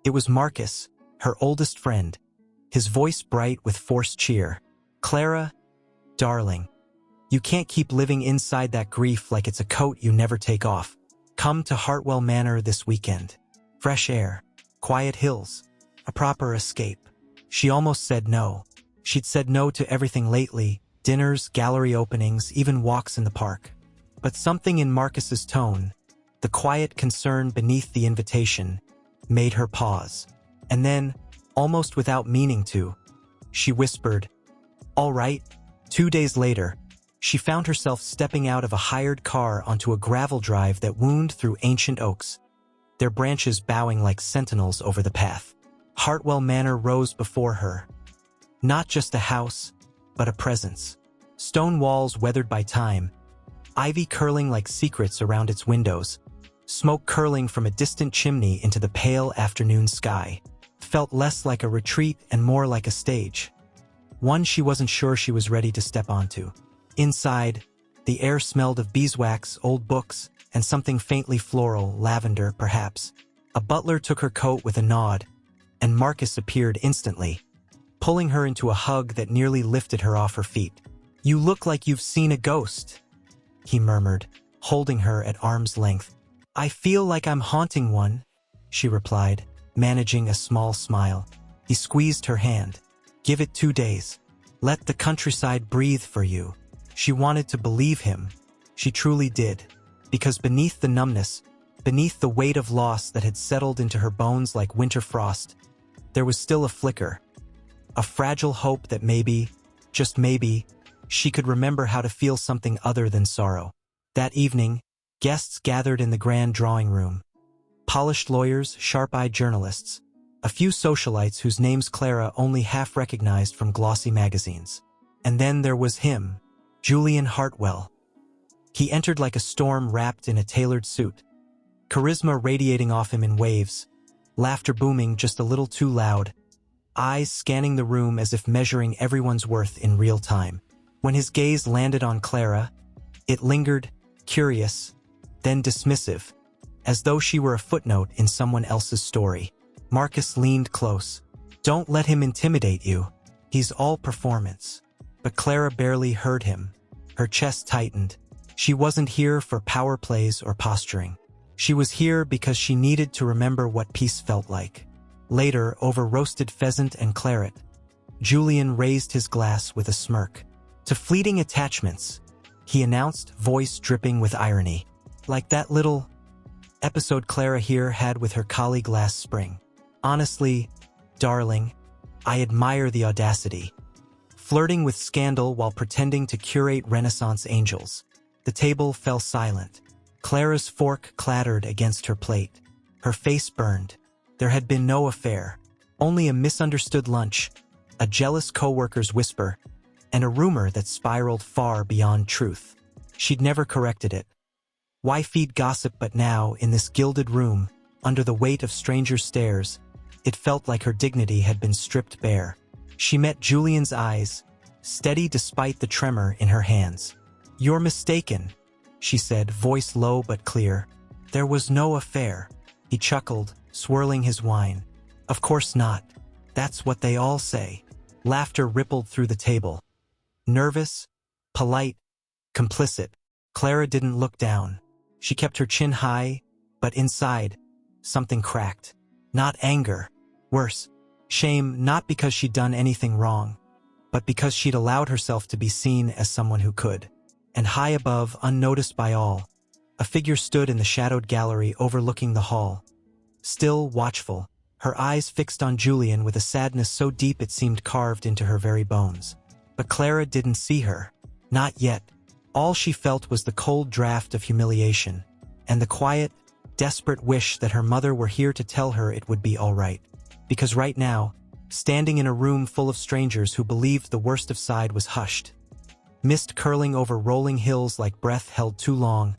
It was Marcus, her oldest friend, his voice bright with forced cheer. "Clara, darling, you can't keep living inside that grief like it's a coat you never take off. Come to Hartwell Manor this weekend. Fresh air, quiet hills, a proper escape." She almost said no. She'd said no to everything lately, dinners, gallery openings, even walks in the park. But something in Marcus's tone, the quiet concern beneath the invitation, made her pause. And then, almost without meaning to, she whispered, "All right." 2 days later, she found herself stepping out of a hired car onto a gravel drive that wound through ancient oaks, their branches bowing like sentinels over the path. Hartwell Manor rose before her. Not just a house, but a presence. Stone walls weathered by time, ivy curling like secrets around its windows, smoke curling from a distant chimney into the pale afternoon sky, felt less like a retreat and more like a stage. One she wasn't sure she was ready to step onto. Inside, the air smelled of beeswax, old books, and something faintly floral, lavender perhaps. A butler took her coat with a nod, and Marcus appeared instantly, pulling her into a hug that nearly lifted her off her feet. "You look like you've seen a ghost," he murmured, holding her at arm's length. "I feel like I'm haunting one," she replied, managing a small smile. He squeezed her hand. "Give it 2 days. Let the countryside breathe for you." She wanted to believe him. She truly did. Because beneath the numbness, beneath the weight of loss that had settled into her bones like winter frost, there was still a flicker, a fragile hope that maybe, just maybe, she could remember how to feel something other than sorrow. That evening, guests gathered in the grand drawing room. Polished lawyers, sharp-eyed journalists, a few socialites whose names Clara only half recognized from glossy magazines. And then there was him, Julian Hartwell. He entered like a storm wrapped in a tailored suit, charisma radiating off him in waves, laughter booming just a little too loud, eyes scanning the room as if measuring everyone's worth in real time. When his gaze landed on Clara, it lingered, curious, then dismissive, as though she were a footnote in someone else's story. Marcus leaned close. "Don't let him intimidate you. He's all performance." But Clara barely heard him. Her chest tightened. She wasn't here for power plays or posturing. She was here because she needed to remember what peace felt like. Later, over roasted pheasant and claret, Julian raised his glass with a smirk. "To fleeting attachments," he announced, voice dripping with irony. "Like that little episode Clara here had with her colleague last spring. Honestly, darling, I admire the audacity. Flirting with scandal while pretending to curate Renaissance angels." The table fell silent. Clara's fork clattered against her plate. Her face burned. There had been no affair, only a misunderstood lunch, a jealous co-worker's whisper, and a rumor that spiraled far beyond truth. She'd never corrected it. Why feed gossip? But now, in this gilded room, under the weight of strangers' stares, it felt like her dignity had been stripped bare. She met Julian's eyes, steady despite the tremor in her hands. "You're mistaken," she said, voice low but clear. "There was no affair." He chuckled, swirling his wine. "Of course not. That's what they all say." Laughter rippled through the table. Nervous, polite, complicit. Clara didn't look down. She kept her chin high, but inside, something cracked. Not anger. Worse, shame, not because she'd done anything wrong, but because she'd allowed herself to be seen as someone who could. And high above, unnoticed by all, a figure stood in the shadowed gallery overlooking the hall. Still, watchful, her eyes fixed on Julian with a sadness so deep it seemed carved into her very bones. But Clara didn't see her. Not yet. All she felt was the cold draft of humiliation, and the quiet, desperate wish that her mother were here to tell her it would be all right. Because right now, standing in a room full of strangers who believed the worst of side was hushed. Mist curling over rolling hills like breath held too long,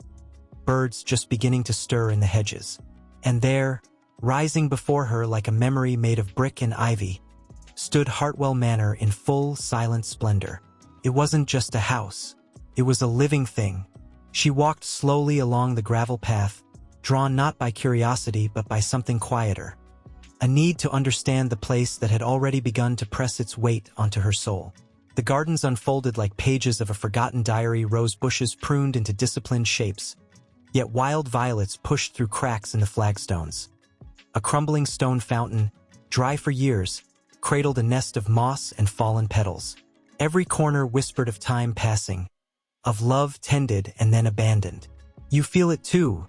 birds just beginning to stir in the hedges. And there, rising before her like a memory made of brick and ivy, stood Hartwell Manor in full, silent splendor. It wasn't just a house. It was a living thing. She walked slowly along the gravel path, drawn not by curiosity but by something quieter. a need to understand the place that had already begun to press its weight onto her soul. The gardens unfolded like pages of a forgotten diary, rose bushes pruned into disciplined shapes, yet wild violets pushed through cracks in the flagstones. A crumbling stone fountain, dry for years, cradled a nest of moss and fallen petals. Every corner whispered of time passing, of love tended and then abandoned. "You feel it too,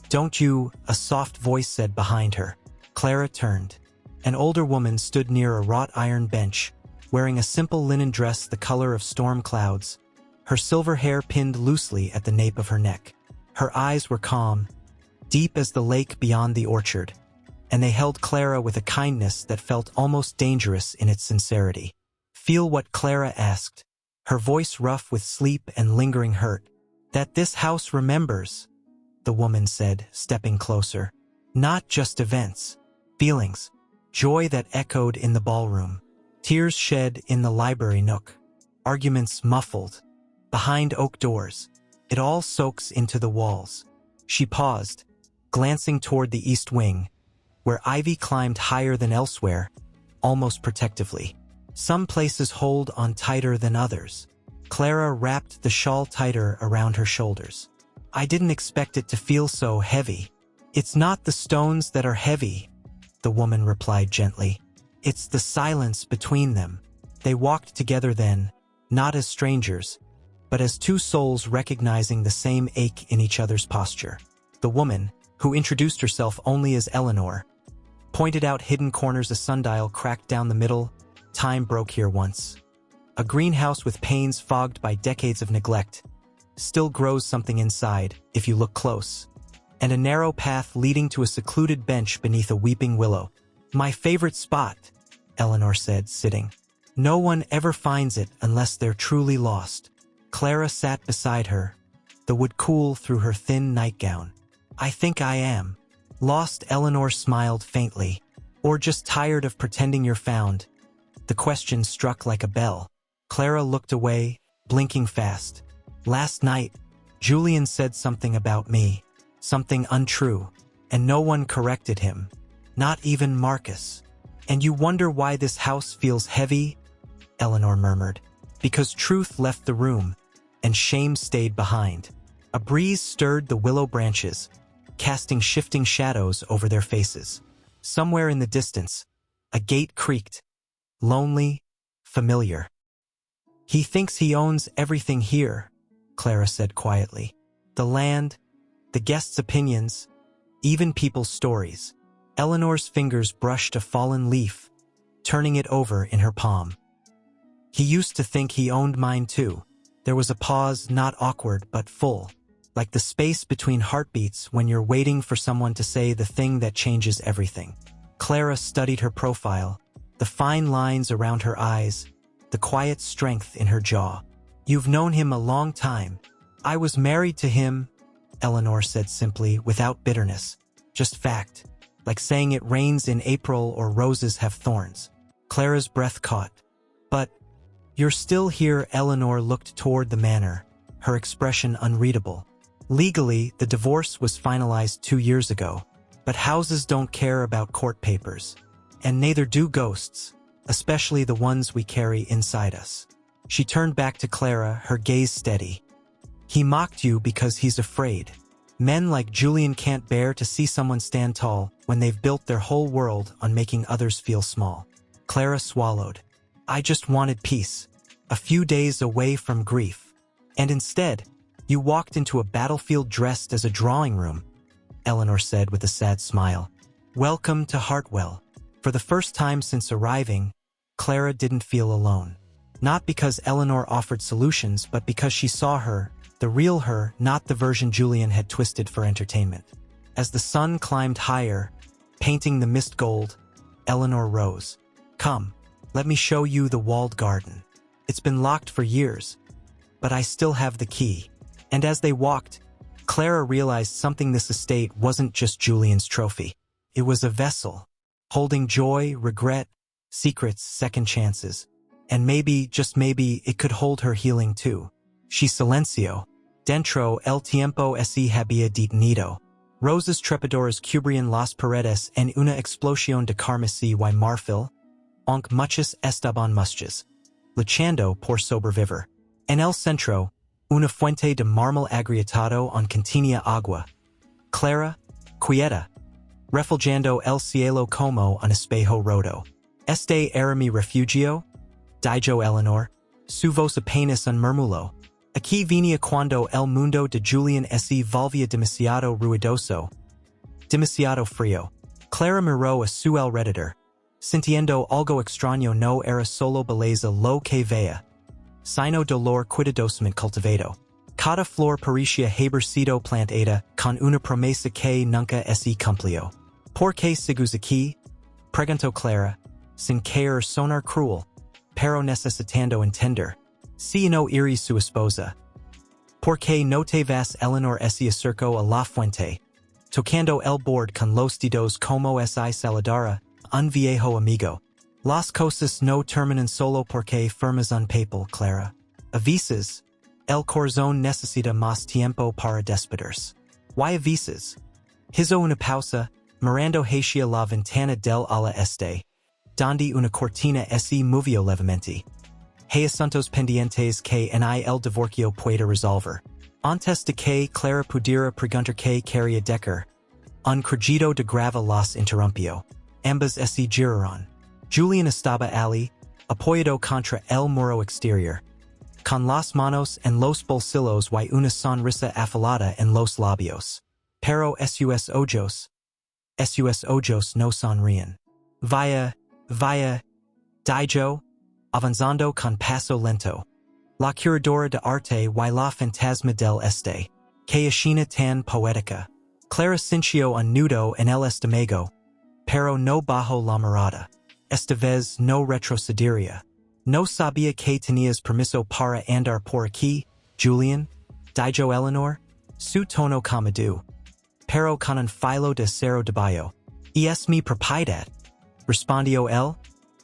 don't you?" a soft voice said behind her. Clara turned. An older woman stood near a wrought iron bench, wearing a simple linen dress the color of storm clouds, her silver hair pinned loosely at the nape of her neck. Her eyes were calm, deep as the lake beyond the orchard, and they held Clara with a kindness that felt almost dangerous in its sincerity. "Feel what?" Clara asked, her voice rough with sleep and lingering hurt. "That this house remembers," the woman said, stepping closer. "Not just events, feelings, joy that echoed in the ballroom, tears shed in the library nook, arguments muffled behind oak doors. It all soaks into the walls." She paused, glancing toward the east wing, where ivy climbed higher than elsewhere, almost protectively. "Some places hold on tighter than others." Clara wrapped the shawl tighter around her shoulders. "I didn't expect it to feel so heavy." "It's not the stones that are heavy," the woman replied gently. "It's the silence between them." They walked together then, not as strangers, but as two souls recognizing the same ache in each other's posture. The woman, who introduced herself only as Eleanor, pointed out hidden corners. A sundial cracked down the middle. Time broke here once. A greenhouse with panes fogged by decades of neglect. Still grows something inside, if you look close. And a narrow path leading to a secluded bench beneath a weeping willow. "My favorite spot," Eleanor said, sitting. "No one ever finds it unless they're truly lost." Clara sat beside her, the wood cool through her thin nightgown. "I think I am." "Lost?" Eleanor smiled faintly. "Or just tired of pretending you're found?" The question struck like a bell. Clara looked away, blinking fast. "Last night, Julian said something about me, something untrue, and no one corrected him, not even Marcus." "And you wonder why this house feels heavy?" Eleanor murmured. "Because truth left the room, and shame stayed behind." A breeze stirred the willow branches, casting shifting shadows over their faces. Somewhere in the distance, a gate creaked. Lonely, familiar. "He thinks he owns everything here," Clara said quietly. "The land, the guests' opinions, even people's stories." Eleanor's fingers brushed a fallen leaf, turning it over in her palm. "He used to think he owned mine too." There was a pause, not awkward but full, like the space between heartbeats when you're waiting for someone to say the thing that changes everything. Clara studied her profile, the fine lines around her eyes, the quiet strength in her jaw. "You've known him a long time." "I was married to him," Eleanor said simply, without bitterness. Just fact, like saying it rains in April or roses have thorns. Clara's breath caught. "But you're still here." Eleanor looked toward the manor, her expression unreadable. "Legally, the divorce was finalized 2 years ago, but houses don't care about court papers. And neither do ghosts, especially the ones we carry inside us." She turned back to Clara, her gaze steady. "He mocked you because he's afraid. Men like Julian can't bear to see someone stand tall when they've built their whole world on making others feel small." Clara swallowed. "I just wanted peace, a few days away from grief. And instead, you walked into a battlefield dressed as a drawing room," Eleanor said with a sad smile. "Welcome to Hartwell." For the first time since arriving, Clara didn't feel alone. Not because Eleanor offered solutions, but because she saw her, the real her, not the version Julian had twisted for entertainment. As the sun climbed higher, painting the mist gold, Eleanor rose. "Come, let me show you the walled garden. It's been locked for years, but I still have the key." And as they walked, Clara realized something: this estate wasn't just Julian's trophy. It was a vessel, holding joy, regret, secrets, second chances. And maybe, just maybe, it could hold her healing too. "She silencio. Dentro el tiempo se había detenido," Rosas trepadoras cubrian las paredes en una explosión de carmesí y marfil, aunque muchas estaban mustas, luchando por sobrevivir. En el centro, una fuente de mármol agrietado contenía agua, clara, quieta, refulgendo el cielo como un espejo roto. Este era mi refugio, dijo Eleanor, su voz apenas un murmullo. Aquí venía cuando el mundo de Julian se volvía demasiado ruidoso, demasiado frío. Clara miró a su alrededor, sintiendo algo extraño. No era solo belleza lo que veía, sino dolor cuidadosamente cultivado. Cada flor parecía haber sido plantada con una promesa que nunca se cumplió. ¿Por qué sigues aquí? Preguntó Clara, sin querer sonar cruel, pero necesitando entender. Si no eres su esposa, ¿por qué no te vas? Eleanor se acercó a la fuente, tocando el borde con los dedos como si saludara un viejo amigo. Las cosas no terminan solo porque firmas un papel, Clara. A veces, el corazón necesita más tiempo para despedirse. ¿Y a veces? Hizo una pausa, mirando hacia la ventana del ala este, donde una cortina se movió levemente. Hay asuntos pendientes que en el divorcio puede resolver. Antes de que Clara pudiera preguntar qué quería decir, un crujido de grava las interrumpió. Ambas se giraron. Julian estaba allí, apoyado contra el muro exterior, con las manos en los bolsillos y una sonrisa afilada en los labios. Pero sus ojos no sonríen. Vaya, dijo, avanzando con paso lento. La curadora de arte y la fantasma del este, que escena tan poética. Clara sintió un nudo en el estómago, pero no bajó la mirada. Esta vez no retrocedería. No sabía que tenías permiso para andar por aquí, Julian, dijo Eleanor, su tono comedido, pero con un filo de acero debajo. Y es mi propiedad, respondió él,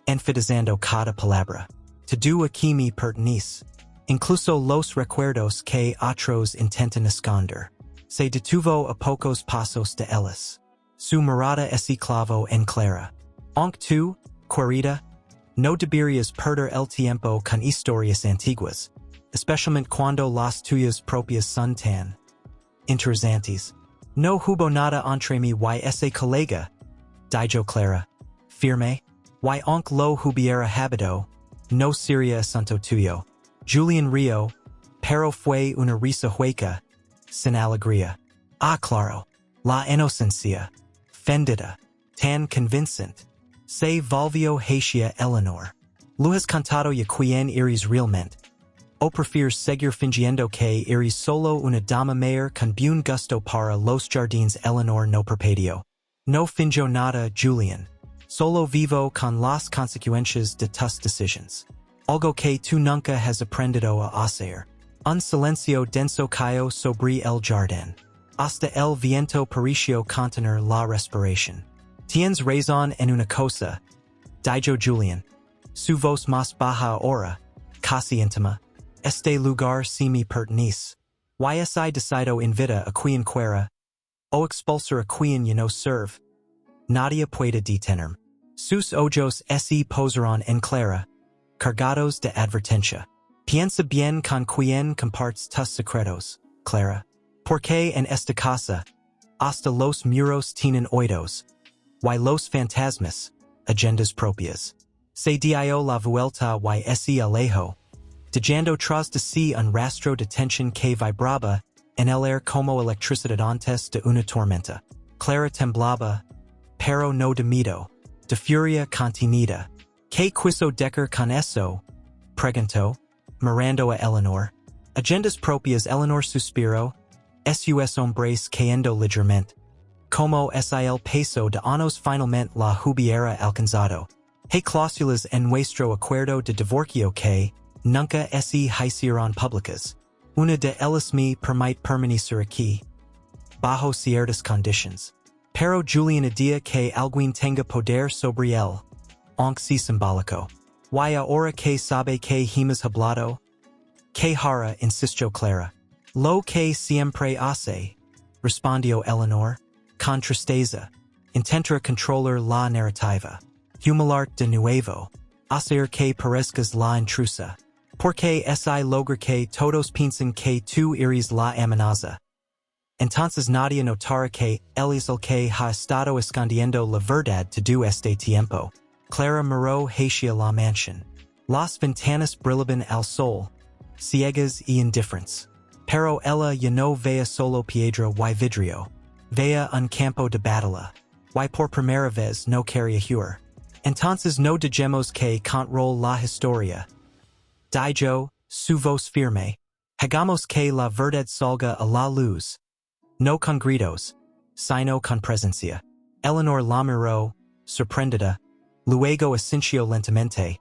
enfatizando cada palabra. Todo aquí me pertenece, incluso los recuerdos que otros intentan esconder. Se detuvo a pocos pasos de ellas. Su mirada se clavó en Clara. Aunque tú, querida, no deberías perder el tiempo con historias antiguas, especialmente cuando las tuyas propias son tan interesantes. No hubo nada entre mí y ese colega, dijo Clara, firme. Y aunque lo hubiera habido, no sería asunto tuyo. Julian rió, pero fue una risa hueca, sin alegría. Ah, claro, la inocencia, fendida, tan convincente. Se volvió hacia Eleanor. Lo has cantado ya quien eres realmente. O prefieres seguir fingiendo que eres solo una dama mayor con buen gusto para los jardines. Eleanor no parpadeó. No fingió nada, Julian. Solo vivo con las consecuencias de tus decisions. Algo que tú nunca has aprendido a hacer. Un silencio denso cayó sobre el jardín. Hasta el viento pareció contener la respiración. Tienes razón en una cosa, dijo Julian. Su voz más baja ahora, casi íntima. Este lugar sí me pertenece. Y si decido invita a quien quiera, o expulsar a quien ya no serve, nadie puede detenerme. Sus ojos se posaron en Clara, cargados de advertencia. Piensa bien con quien compartes tus secretos, Clara. Porque en esta casa, hasta los muros tienen oídos, y los fantasmas, agendas propias. Se dio la vuelta y se alejó, dejando tras de sí un rastro de tensión que vibraba en el aire como electricidad antes de una tormenta. Clara temblaba, pero no de miedo, de furia contenida. ¿Qué quiso decir con eso? Preguntó, mirando a Eleanor. Agendas propias. Eleanor suspiró. Sus hombres cayendo ligeramente. Como es el peso de años finalmente la hubiera alcanzado. Hay cláusulas en nuestro acuerdo de divorcio que nunca se hicieron públicas. Una de ellas me permite permanecer aquí, bajo ciertas condiciones. Pero Julian idea que alguien tenga poder sobre él, aunque sea simbólico. Y ahora que sabe que hemos hablado, que hará, insistió Clara. Lo que siempre hace, respondió Eleanor. con tristeza, intenta controller la narrativa, humilart de nuevo, hacer que parezcas la intrusa, porque si logra que todos piensen que tú eres la amenaza. Entonces nadie notara que él es el que ha estado escondiendo la verdad todo este tiempo. Clara miró hacia la mansión. Las ventanas brillaban al sol, ciegas y indifferentes. Pero ella ya no veía solo piedra y vidrio. Veía un campo de batalla. Y por primera vez no quería huir. Entonces no digamos que control la historia. Dijo, su voz firme. Hagamos que la verdad salga a la luz. No con gritos, sino con presencia. Eleanor la miró, sorprendida, luego asintió lentamente.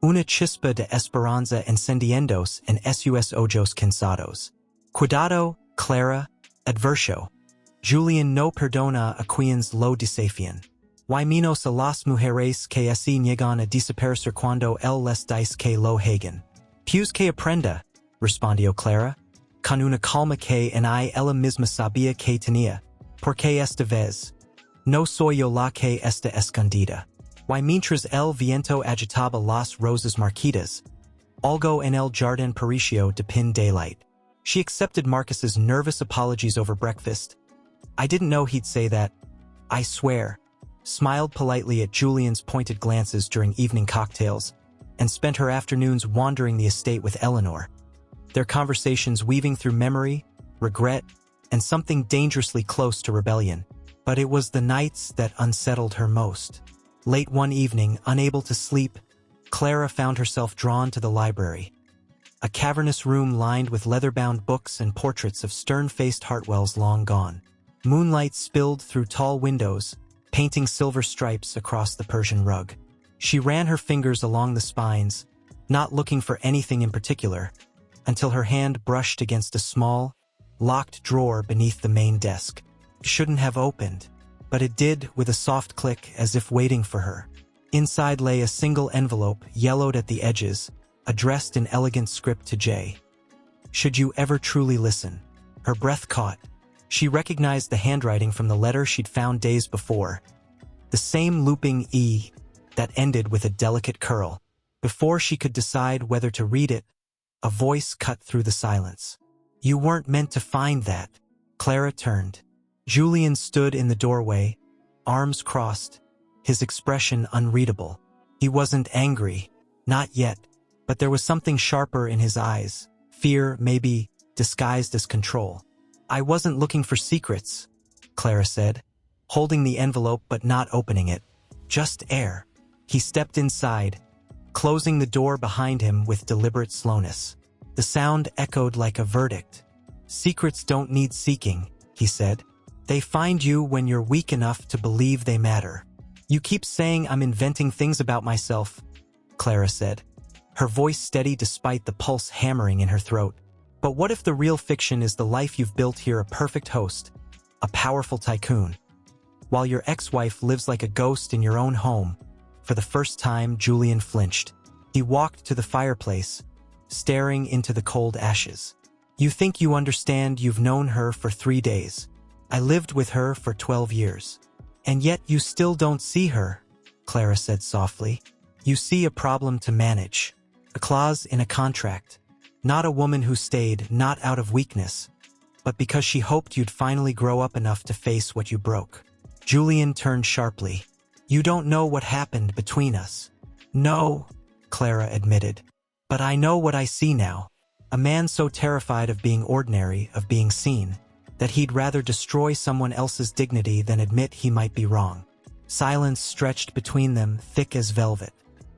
Una chispa de esperanza encendiéndose en sus ojos cansados. Cuidado, Clara, adverso. Julian no perdona a quienes lo desafian. Y menos a las mujeres que así llegan a desaparecer cuando él les dice que lo hagan. Pues que aprenda, respondió Clara, con una calma que en ella misma sabía que tenía, porque esta vez, no soy yo la que está escondida. Y mientras el viento agitaba las rosas marquitas, algo en el jardín pareció de pin daylight. She accepted Marcus's nervous apologies over breakfast. I didn't know he'd say that. I swear. Smiled politely at Julian's pointed glances during evening cocktails, and spent her afternoons wandering the estate with Eleanor. Their conversations weaving through memory, regret, and something dangerously close to rebellion. But it was the nights that unsettled her most. Late one evening, unable to sleep, Clara found herself drawn to the library. A cavernous room lined with leather-bound books and portraits of stern-faced Hartwells long gone. Moonlight spilled through tall windows, painting silver stripes across the Persian rug. She ran her fingers along the spines, not looking for anything in particular, until her hand brushed against a small, locked drawer beneath the main desk. It shouldn't have opened, but it did with a soft click as if waiting for her. Inside lay a single envelope, yellowed at the edges, addressed in elegant script to J. Should you ever truly listen? Her breath caught. She recognized the handwriting from the letter she'd found days before. The same looping E that ended with a delicate curl. Before she could decide whether to read it, a voice cut through the silence. You weren't meant to find that. Clara turned. Julian stood in the doorway, arms crossed, his expression unreadable. He wasn't angry, not yet, but there was something sharper in his eyes, fear maybe disguised as control. I wasn't looking for secrets, Clara said, holding the envelope but not opening it. Just air. He stepped inside, closing the door behind him with deliberate slowness. The sound echoed like a verdict. Secrets don't need seeking, he said. They find you when you're weak enough to believe they matter. You keep saying I'm inventing things about myself, Clara said, her voice steady despite the pulse hammering in her throat. But what if the real fiction is the life you've built here, a perfect host, a powerful tycoon, while your ex-wife lives like a ghost in your own home? For the first time, Julian flinched. He walked to the fireplace, staring into the cold ashes. You think you understand? You've known her for 3 days. I lived with her for 12 years. And yet you still don't see her, Clara said softly. You see a problem to manage, a clause in a contract. Not a woman who stayed, not out of weakness, but because she hoped you'd finally grow up enough to face what you broke. Julian turned sharply. You don't know what happened between us. No, Clara admitted. But I know what I see now. A man so terrified of being ordinary, of being seen, that he'd rather destroy someone else's dignity than admit he might be wrong. Silence stretched between them, thick as velvet.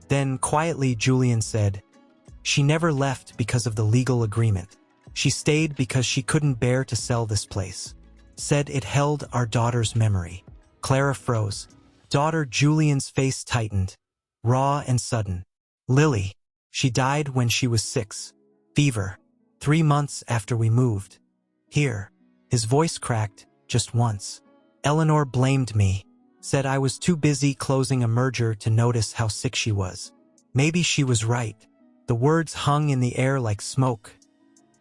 Then, quietly, Julian said, She never left because of the legal agreement. She stayed because she couldn't bear to sell this place. Said it held our daughter's memory. Clara froze. Daughter. Julian's face tightened. Raw and sudden. Lily. She died when she was 6. Fever. 3 months after we moved. Here. His voice cracked, just once. Eleanor blamed me. Said I was too busy closing a merger to notice how sick she was. Maybe she was right. The words hung in the air like smoke.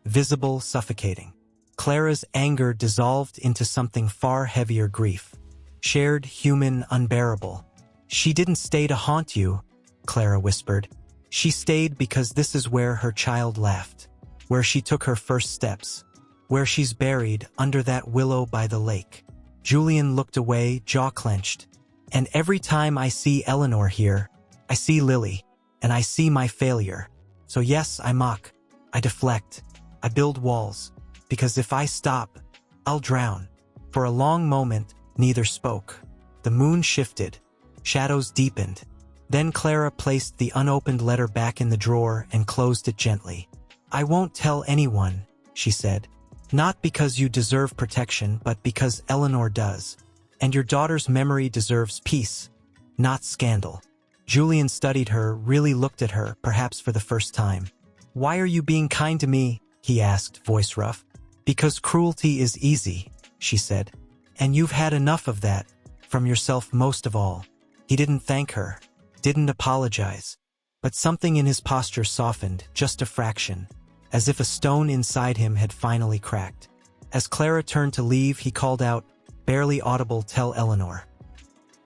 Visible, suffocating. Clara's anger dissolved into something far heavier: grief. Shared, human, unbearable. "She didn't stay to haunt you," Clara whispered. "She stayed because this is where her child laughed, where she took her first steps, where she's buried under that willow by the lake." Julian looked away, jaw clenched. "And every time I see Eleanor here, I see Lily, and I see my failure. So yes, I mock, I deflect, I build walls, because if I stop, I'll drown." For a long moment, neither spoke. The moon shifted. Shadows deepened. Then Clara placed the unopened letter back in the drawer and closed it gently. "I won't tell anyone," she said. "Not because you deserve protection, but because Eleanor does. And your daughter's memory deserves peace, not scandal." Julian studied her, really looked at her, perhaps for the first time. "Why are you being kind to me?" he asked, voice rough. "Because cruelty is easy," she said. "And you've had enough of that, from yourself most of all." He didn't thank her, didn't apologize, but something in his posture softened, just a fraction, as if a stone inside him had finally cracked. As Clara turned to leave, he called out, barely audible, "Tell Eleanor.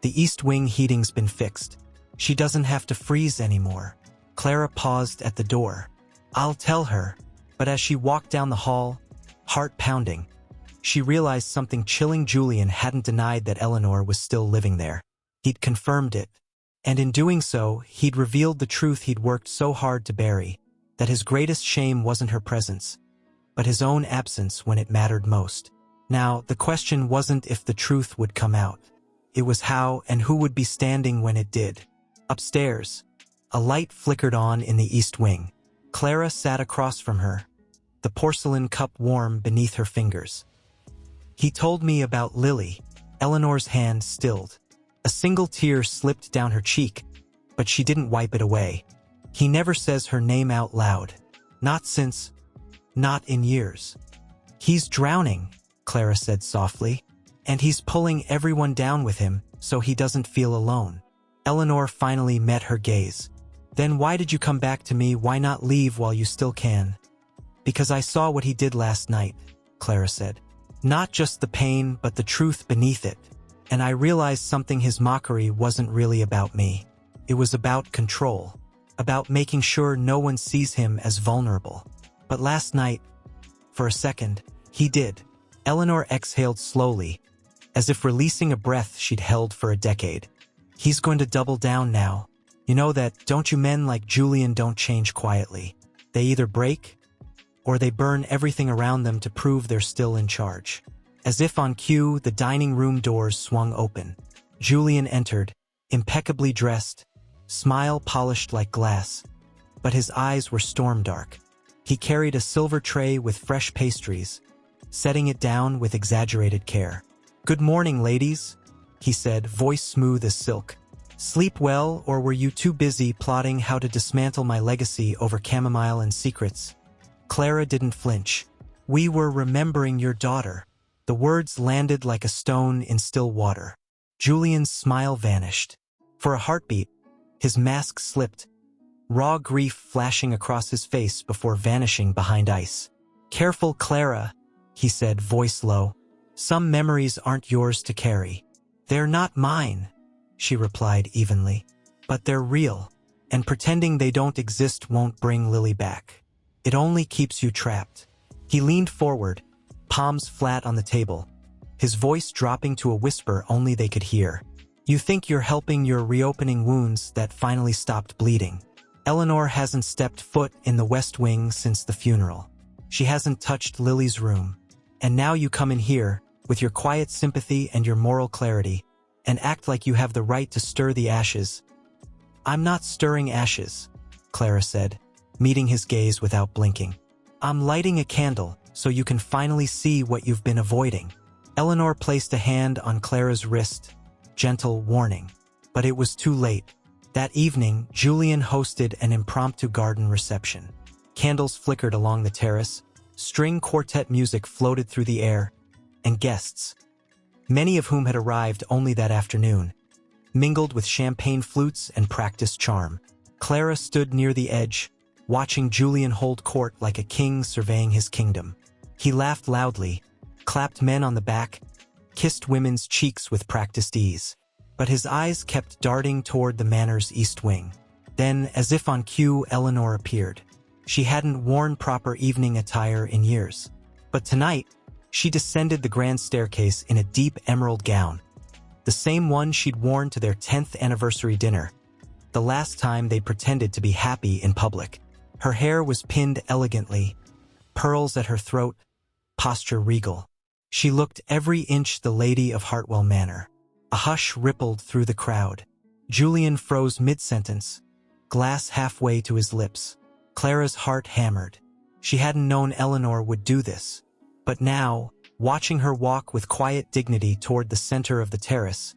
The East Wing heating's been fixed. She doesn't have to freeze anymore." Clara paused at the door. "I'll tell her," but as she walked down the hall, heart pounding, she realized something chilling. Julian hadn't denied that Eleanor was still living there. He'd confirmed it. And in doing so, he'd revealed the truth he'd worked so hard to bury, that his greatest shame wasn't her presence, but his own absence when it mattered most. Now, the question wasn't if the truth would come out. It was how and who would be standing when it did. Upstairs, a light flickered on in the East Wing. Clara sat across from her, the porcelain cup warm beneath her fingers. "He told me about Lily." Eleanor's hand stilled. A single tear slipped down her cheek, but she didn't wipe it away. "He never says her name out loud. Not in years. He's drowning," Clara said softly, "and he's pulling everyone down with him so he doesn't feel alone." Eleanor finally met her gaze. "Then why did you come back to me? Why not leave while you still can?" "Because I saw what he did last night," Clara said. "Not just the pain, but the truth beneath it. And I realized something: his mockery wasn't really about me. It was about control, about making sure no one sees him as vulnerable. But last night, for a second, he did." Eleanor exhaled slowly, as if releasing a breath she'd held for a decade. "He's going to double down now. You know that, don't you? Men like Julian don't change quietly. They either break, or they burn everything around them to prove they're still in charge." As if on cue, the dining room doors swung open. Julian entered, impeccably dressed, smile polished like glass, but his eyes were storm-dark. He carried a silver tray with fresh pastries, setting it down with exaggerated care. "Good morning, ladies," he said, voice smooth as silk. "Sleep well, or were you too busy plotting how to dismantle my legacy over chamomile and secrets?" Clara didn't flinch. "We were remembering your daughter." The words landed like a stone in still water. Julian's smile vanished. For a heartbeat, his mask slipped, raw grief flashing across his face before vanishing behind ice. "Careful, Clara," he said, voice low. "Some memories aren't yours to carry." "They're not mine," she replied evenly. "But they're real, and pretending they don't exist won't bring Lily back. It only keeps you trapped." He leaned forward, palms flat on the table, his voice dropping to a whisper only they could hear. "You think you're helping, you're reopening wounds that finally stopped bleeding. Eleanor hasn't stepped foot in the West Wing since the funeral. She hasn't touched Lily's room. And now you come in here, with your quiet sympathy and your moral clarity, and act like you have the right to stir the ashes." "I'm not stirring ashes," Clara said, meeting his gaze without blinking. "I'm lighting a candle, so you can finally see what you've been avoiding." Eleanor placed a hand on Clara's wrist, gentle warning. But it was too late. That evening, Julian hosted an impromptu garden reception. Candles flickered along the terrace, string quartet music floated through the air, and guests, many of whom had arrived only that afternoon, mingled with champagne flutes and practiced charm. Clara stood near the edge, watching Julian hold court like a king surveying his kingdom. He laughed loudly, clapped men on the back, kissed women's cheeks with practiced ease. But his eyes kept darting toward the manor's east wing. Then, as if on cue, Eleanor appeared. She hadn't worn proper evening attire in years. But tonight, she descended the grand staircase in a deep emerald gown. The same one she'd worn to their 10th anniversary dinner, the last time they pretended to be happy in public. Her hair was pinned elegantly, pearls at her throat, posture regal. She looked every inch the lady of Hartwell Manor. A hush rippled through the crowd. Julian froze mid-sentence, glass halfway to his lips. Clara's heart hammered. She hadn't known Eleanor would do this. But now, watching her walk with quiet dignity toward the center of the terrace,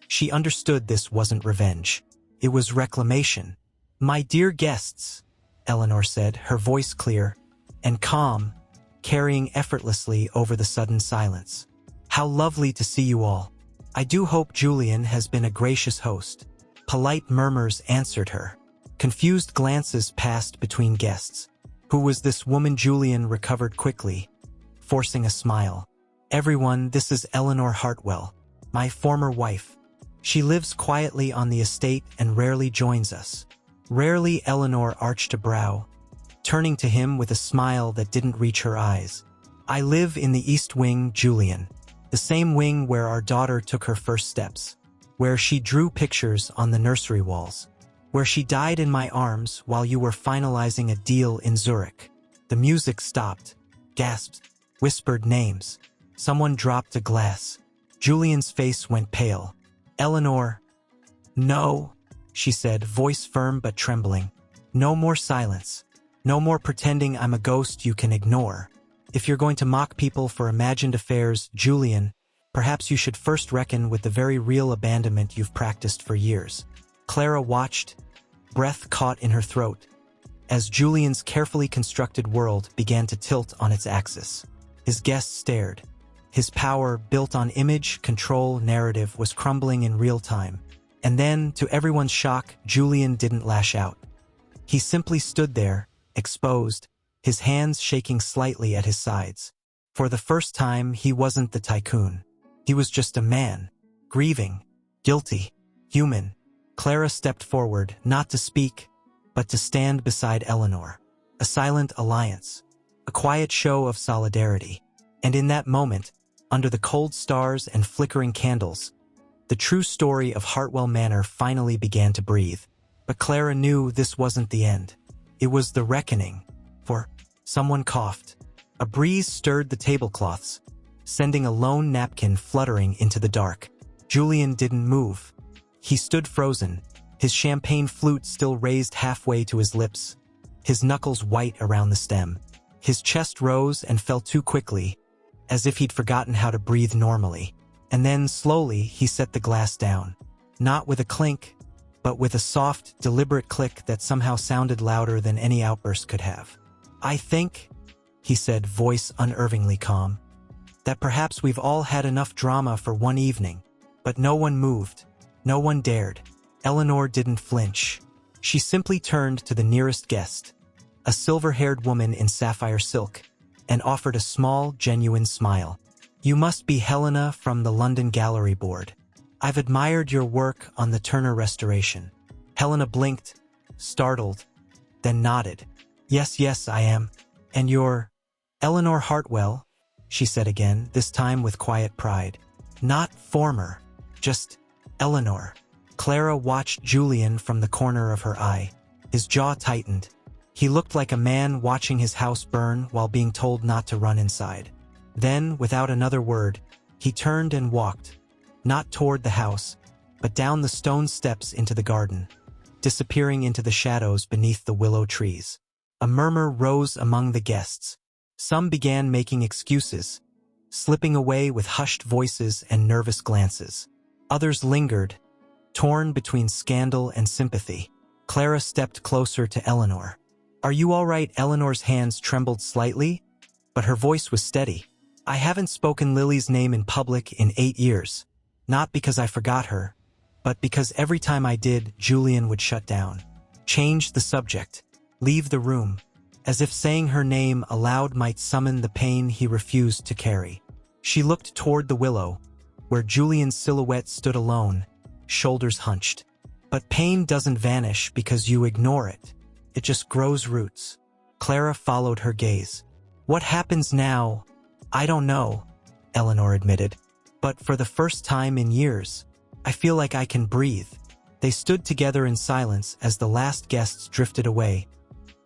she understood this wasn't revenge. It was reclamation. "My dear guests," Eleanor said, her voice clear and calm, carrying effortlessly over the sudden silence. "How lovely to see you all. I do hope Julian has been a gracious host." Polite murmurs answered her. Confused glances passed between guests. Who was this woman? Julian recovered quickly, forcing a smile. "Everyone, this is Eleanor Hartwell, my former wife. She lives quietly on the estate and rarely joins us." Rarely. Eleanor arched a brow, turning to him with a smile that didn't reach her eyes. "I live in the East Wing, Julian. The same wing where our daughter took her first steps, where she drew pictures on the nursery walls, where she died in my arms while you were finalizing a deal in Zurich." The music stopped, gasped, whispered names. Someone dropped a glass. Julian's face went pale. "Eleanor." "No," she said, voice firm but trembling. "No more silence. No more pretending I'm a ghost you can ignore. If you're going to mock people for imagined affairs, Julian, perhaps you should first reckon with the very real abandonment you've practiced for years." Clara watched, breath caught in her throat, as Julian's carefully constructed world began to tilt on its axis. His guests stared. His power, built on image, control, narrative, was crumbling in real time. And then, to everyone's shock, Julian didn't lash out. He simply stood there, exposed, his hands shaking slightly at his sides. For the first time, he wasn't the tycoon. He was just a man, grieving, guilty, human. Clara stepped forward, not to speak, but to stand beside Eleanor. A silent alliance, a quiet show of solidarity. And in that moment, under the cold stars and flickering candles, the true story of Hartwell Manor finally began to breathe. But Clara knew this wasn't the end. It was the reckoning. For someone coughed. A breeze stirred the tablecloths, sending a lone napkin fluttering into the dark. Julian didn't move. He stood frozen, his champagne flute still raised halfway to his lips, his knuckles white around the stem. His chest rose and fell too quickly, as if he'd forgotten how to breathe normally. And then, slowly, he set the glass down. Not with a clink, but with a soft, deliberate click that somehow sounded louder than any outburst could have. "I think," he said, voice unervingly calm, "that perhaps we've all had enough drama for one evening." But no one moved. No one dared. Eleanor didn't flinch. She simply turned to the nearest guest, a silver-haired woman in sapphire silk, and offered a small, genuine smile. "You must be Helena from the London Gallery Board. I've admired your work on the Turner restoration." Helena blinked, startled, then nodded. Yes, I am. And you're Eleanor Hartwell," she said again, this time with quiet pride. "Not former, just Eleanor." Clara watched Julian from the corner of her eye. His jaw tightened. He looked like a man watching his house burn while being told not to run inside. Then, without another word, he turned and walked, not toward the house, but down the stone steps into the garden, disappearing into the shadows beneath the willow trees. A murmur rose among the guests. Some began making excuses, slipping away with hushed voices and nervous glances. Others lingered, torn between scandal and sympathy. Clara stepped closer to Eleanor. "Are you all right?" Eleanor's hands trembled slightly, but her voice was steady. "I haven't spoken Lily's name in public in 8 years. Not because I forgot her, but because every time I did, Julian would shut down, change the subject, leave the room, as if saying her name aloud might summon the pain he refused to carry. She looked toward the willow, where Julian's silhouette stood alone, shoulders hunched. But pain doesn't vanish because you ignore it. It just grows roots. Clara followed her gaze. What happens now? I don't know, Eleanor admitted. But for the first time in years, I feel like I can breathe. They stood together in silence as the last guests drifted away,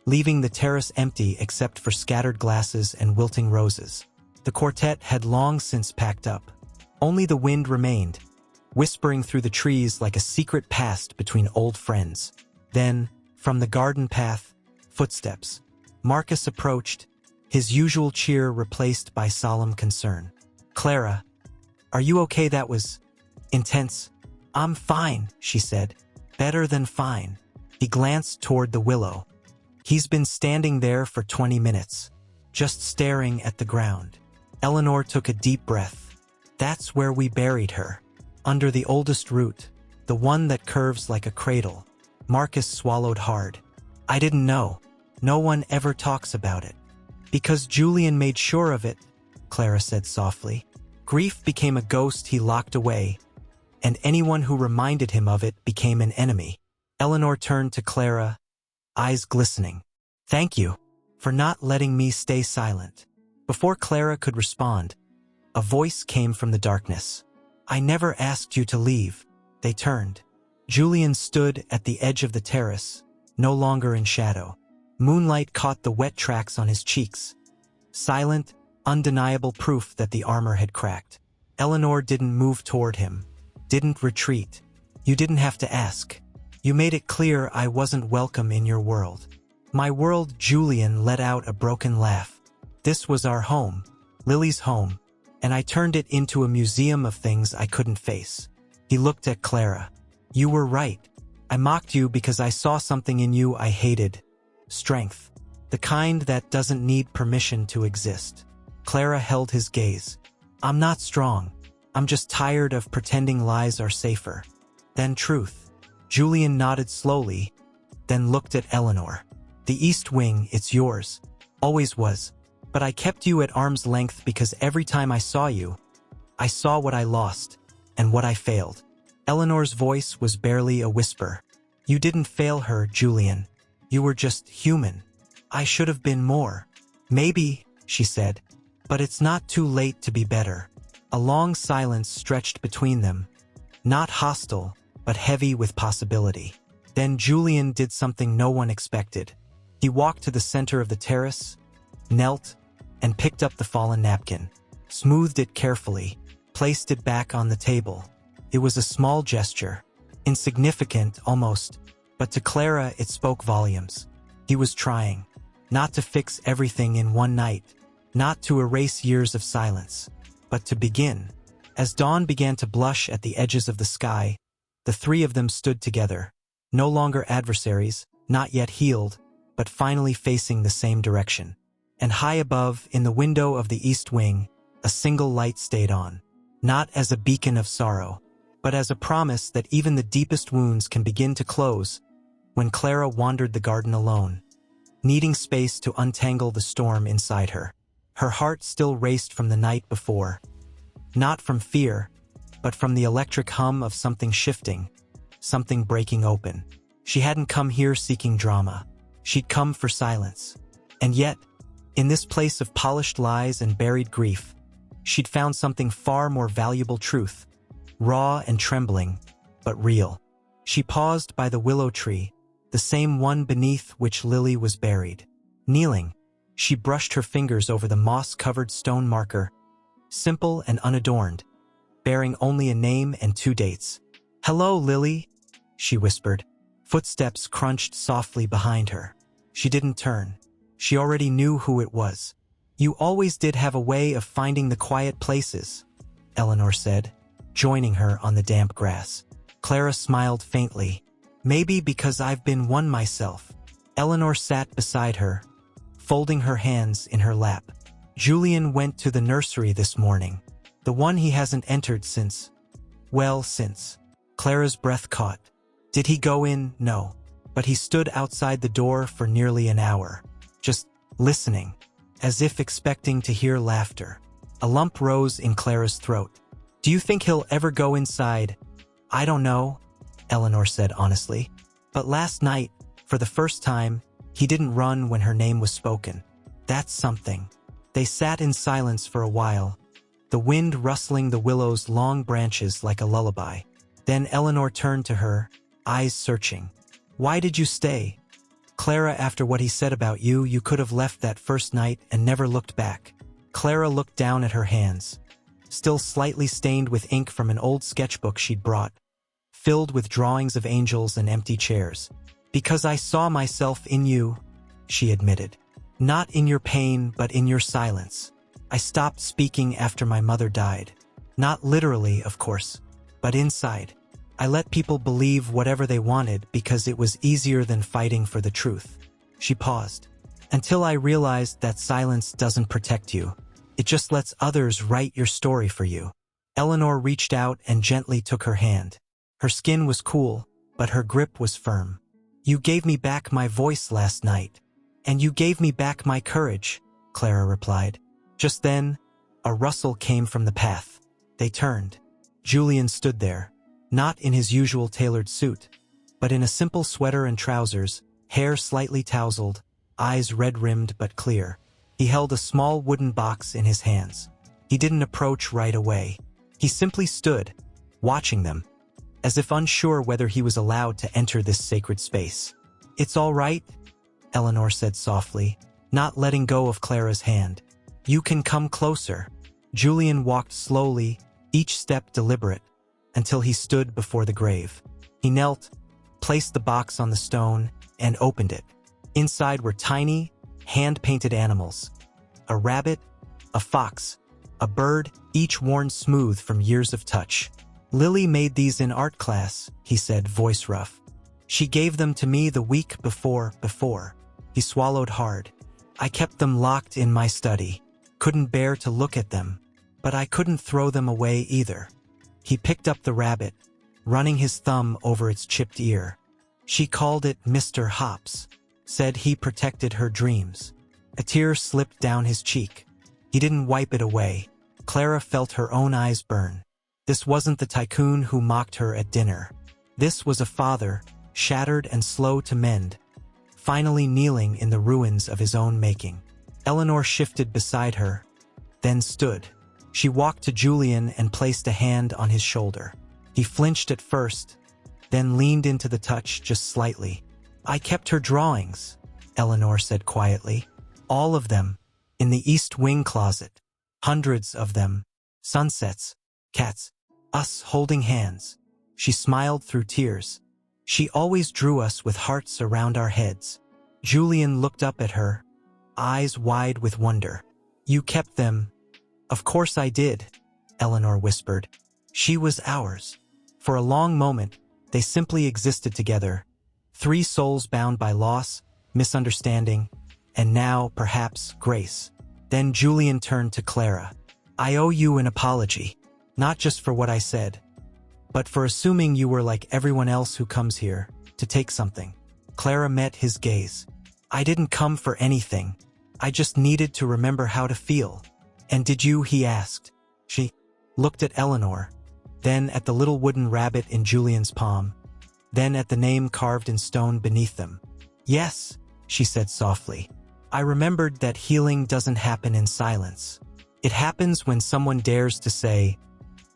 leaving the terrace empty except for scattered glasses and wilting roses. The quartet had long since packed up. Only the wind remained, whispering through the trees like a secret past between old friends. Then, from the garden path, footsteps. Marcus approached, his usual cheer replaced by solemn concern. Clara, are you okay? That was intense. I'm fine, she said. Better than fine. He glanced toward the willow. He's been standing there for 20 minutes, just staring at the ground. Eleanor took a deep breath. That's where we buried her. Under the oldest root, the one that curves like a cradle. Marcus swallowed hard. I didn't know. No one ever talks about it. Because Julian made sure of it, Clara said softly. Grief became a ghost he locked away, and anyone who reminded him of it became an enemy. Eleanor turned to Clara, eyes glistening. Thank you for not letting me stay silent. Before Clara could respond, a voice came from the darkness. I never asked you to leave. They turned. Julian stood at the edge of the terrace, no longer in shadow. Moonlight caught the wet tracks on his cheeks. Silent, undeniable proof that the armor had cracked. Eleanor didn't move toward him, didn't retreat. You didn't have to ask. You made it clear I wasn't welcome in your world. My world. Julian let out a broken laugh. This was our home, Lily's home, and I turned it into a museum of things I couldn't face. He looked at Clara. You were right. I mocked you because I saw something in you I hated. Strength. The kind that doesn't need permission to exist. Clara held his gaze. I'm not strong. I'm just tired of pretending lies are safer than truth. Julian nodded slowly, then looked at Eleanor. The East Wing, it's yours. Always was. But I kept you at arm's length because every time I saw you, I saw what I lost and what I failed. Eleanor's voice was barely a whisper. You didn't fail her, Julian. You were just human. I should have been more. Maybe, she said, but it's not too late to be better. A long silence stretched between them, not hostile, but heavy with possibility. Then Julian did something no one expected. He walked to the center of the terrace, knelt, and picked up the fallen napkin, smoothed it carefully, placed it back on the table. It was a small gesture, insignificant almost, but to Clara it spoke volumes. He was trying, not to fix everything in one night, not to erase years of silence, but to begin. As dawn began to blush at the edges of the sky, the three of them stood together, no longer adversaries, not yet healed, but finally facing the same direction. And high above, in the window of the East Wing, a single light stayed on, not as a beacon of sorrow, but as a promise that even the deepest wounds can begin to close. When Clara wandered the garden alone, needing space to untangle the storm inside her, her heart still raced from the night before, not from fear, but from the electric hum of something shifting, something breaking open. She hadn't come here seeking drama. She'd come for silence. And yet, in this place of polished lies and buried grief, she'd found something far more valuable: truth, raw and trembling, but real. She paused by the willow tree, the same one beneath which Lily was buried. Kneeling, she brushed her fingers over the moss-covered stone marker, simple and unadorned, bearing only a name and 2 dates. "Hello, Lily," she whispered. Footsteps crunched softly behind her. She didn't turn. She already knew who it was. "You always did have a way of finding the quiet places," Eleanor said, joining her on the damp grass. Clara smiled faintly. "Maybe because I've been one myself." Eleanor sat beside her, folding her hands in her lap. "Julian went to the nursery this morning, the one he hasn't entered since. Since." Clara's breath caught. "Did he go in?" "No. But he stood outside the door for nearly an hour, just listening, as if expecting to hear laughter. A lump rose in Clara's throat. "Do you think he'll ever go inside?" "I don't know," Eleanor said honestly. "But last night, for the first time, he didn't run when her name was spoken. That's something." They sat in silence for a while, the wind rustling the willow's long branches like a lullaby. Then Eleanor turned to her, eyes searching. "Why did you stay? Clara, after what he said about you, you could have left that first night and never looked back." Clara looked down at her hands, still slightly stained with ink from an old sketchbook she'd brought, filled with drawings of angels and empty chairs. "Because I saw myself in you," she admitted. "Not in your pain, but in your silence. I stopped speaking after my mother died. Not literally, of course, but inside. I let people believe whatever they wanted because it was easier than fighting for the truth." She paused. "Until I realized that silence doesn't protect you. It just lets others write your story for you." Eleanor reached out and gently took her hand. Her skin was cool, but her grip was firm. "You gave me back my voice last night. And you gave me back my courage," Clara replied. Just then, a rustle came from the path. They turned. Julian stood there, not in his usual tailored suit, but in a simple sweater and trousers, hair slightly tousled, eyes red-rimmed but clear. He held a small wooden box in his hands. He didn't approach right away. He simply stood, watching them, as if unsure whether he was allowed to enter this sacred space. "It's all right," Eleanor said softly, not letting go of Clara's hand. "You can come closer." Julian walked slowly, each step deliberate, until he stood before the grave. He knelt, placed the box on the stone, and opened it. Inside were tiny, hand-painted animals. A rabbit, a fox, a bird, each worn smooth from years of touch. "Lily made these in art class," he said, voice rough. "She gave them to me the week before. He swallowed hard. "I kept them locked in my study. Couldn't bear to look at them, but I couldn't throw them away either." He picked up the rabbit, running his thumb over its chipped ear. "She called it Mr. Hops. Said he protected her dreams." A tear slipped down his cheek. He didn't wipe it away. Clara felt her own eyes burn. This wasn't the tycoon who mocked her at dinner. This was a father, shattered and slow to mend, finally kneeling in the ruins of his own making. Eleanor shifted beside her, then stood. She walked to Julian and placed a hand on his shoulder. He flinched at first, then leaned into the touch just slightly. "I kept her drawings," Eleanor said quietly. "All of them, in the East Wing closet. Hundreds of them. Sunsets, cats, us holding hands." She smiled through tears. "She always drew us with hearts around our heads." Julian looked up at her, eyes wide with wonder. "You kept them?" "Of course I did," Eleanor whispered. "She was ours." For a long moment, they simply existed together. Three souls bound by loss, misunderstanding, and now, perhaps, grace. Then Julian turned to Clara. "I owe you an apology, not just for what I said, but for assuming you were like everyone else who comes here, to take something." Clara met his gaze. "I didn't come for anything. I just needed to remember how to feel." "And did you?" he asked. She looked at Eleanor, then at the little wooden rabbit in Julian's palm, then at the name carved in stone beneath them. "Yes," she said softly. "I remembered that healing doesn't happen in silence. It happens when someone dares to say,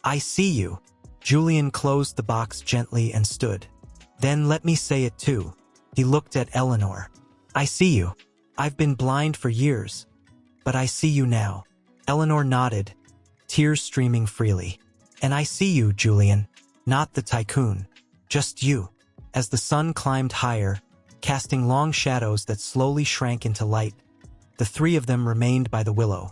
'I see you.'" Julian closed the box gently and stood. "Then let me say it too." He looked at Eleanor. "I see you. I've been blind for years, but I see you now." Eleanor nodded, tears streaming freely. "And I see you, Julian. Not the tycoon. Just you." As the sun climbed higher, casting long shadows that slowly shrank into light, the three of them remained by the willow.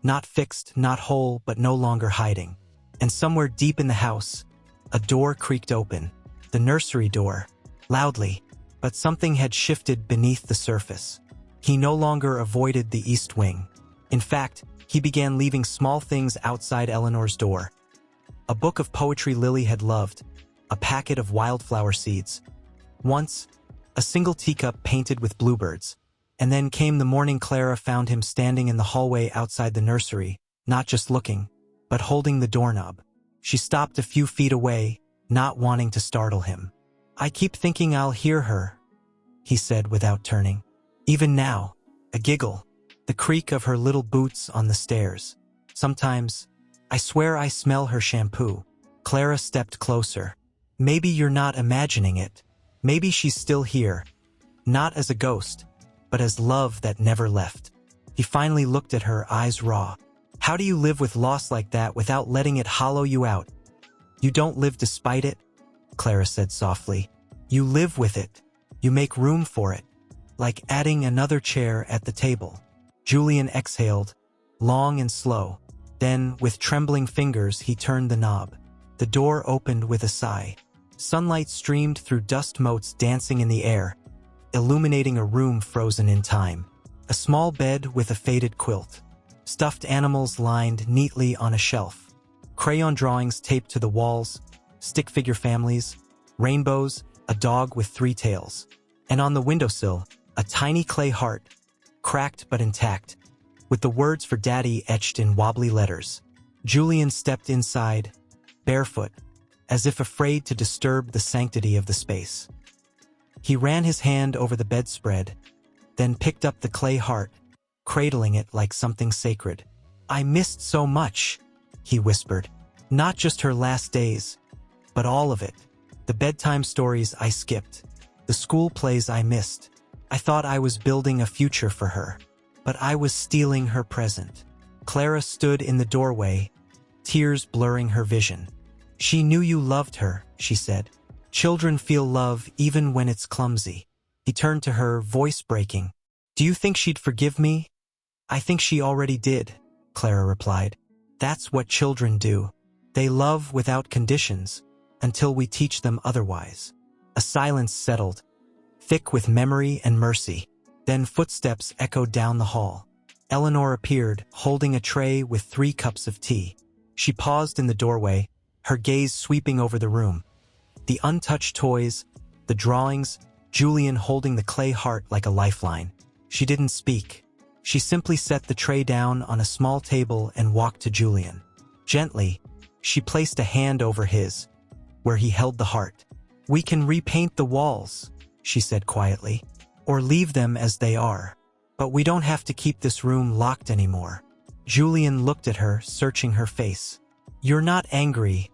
Not fixed, not whole, but no longer hiding. And somewhere deep in the house, a door creaked open. The nursery door. Loudly. But something had shifted beneath the surface. He no longer avoided the East Wing. In fact, he began leaving small things outside Eleanor's door. A book of poetry Lily had loved, a packet of wildflower seeds. Once, a single teacup painted with bluebirds. And then came the morning Clara found him standing in the hallway outside the nursery, not just looking, but holding the doorknob. She stopped a few feet away, not wanting to startle him. "I keep thinking I'll hear her," he said without turning. Even now, a giggle, the creak of her little boots on the stairs. "Sometimes, I swear I smell her shampoo." Clara stepped closer. "Maybe you're not imagining it. Maybe she's still here, not as a ghost, but as love that never left." He finally looked at her, eyes raw. "How do you live with loss like that without letting it hollow you out?" "You don't live despite it," Clara said softly. "You live with it. You make room for it, like adding another chair at the table." Julian exhaled, long and slow. Then, with trembling fingers, he turned the knob. The door opened with a sigh. Sunlight streamed through dust motes dancing in the air, illuminating a room frozen in time. A small bed with a faded quilt. Stuffed animals lined neatly on a shelf. Crayon drawings taped to the walls, stick figure families, rainbows, a dog with 3 tails. And on the windowsill, a tiny clay heart, cracked but intact, with the words for Daddy etched in wobbly letters. Julian stepped inside, barefoot, as if afraid to disturb the sanctity of the space. He ran his hand over the bedspread, then picked up the clay heart, cradling it like something sacred. "I missed so much," he whispered. "Not just her last days, but all of it. The bedtime stories I skipped, the school plays I missed. I thought I was building a future for her, but I was stealing her present." Clara stood in the doorway, tears blurring her vision. "She knew you loved her," she said. "Children feel love even when it's clumsy." He turned to her, voice breaking. "Do you think she'd forgive me?" "I think she already did," Clara replied. "That's what children do. They love without conditions, until we teach them otherwise." A silence settled, thick with memory and mercy. Then footsteps echoed down the hall. Eleanor appeared, holding a tray with 3 cups of tea. She paused in the doorway, her gaze sweeping over the room. The untouched toys, the drawings, Julian holding the clay heart like a lifeline. She didn't speak. She simply set the tray down on a small table and walked to Julian. Gently, she placed a hand over his, where he held the heart. "We can repaint the walls," she said quietly, "or leave them as they are. But we don't have to keep this room locked anymore." Julian looked at her, searching her face. "You're not angry."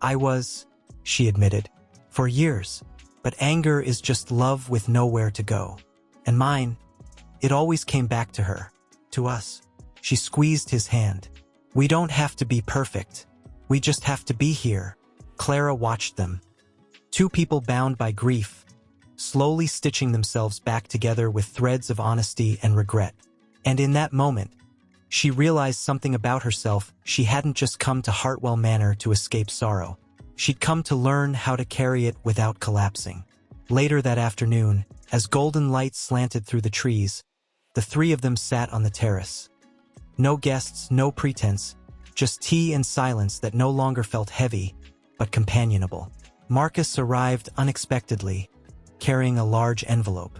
"I was," she admitted, "for years. But anger is just love with nowhere to go. And mine, it always came back to her, to us." She squeezed his hand. "We don't have to be perfect. We just have to be here." Clara watched them. 2 people bound by grief, slowly stitching themselves back together with threads of honesty and regret. And in that moment, she realized something about herself. She hadn't just come to Hartwell Manor to escape sorrow. She'd come to learn how to carry it without collapsing. Later that afternoon, as golden light slanted through the trees, the 3 of them sat on the terrace. No guests, no pretense, just tea and silence that no longer felt heavy, but companionable. Marcus arrived unexpectedly, carrying a large envelope.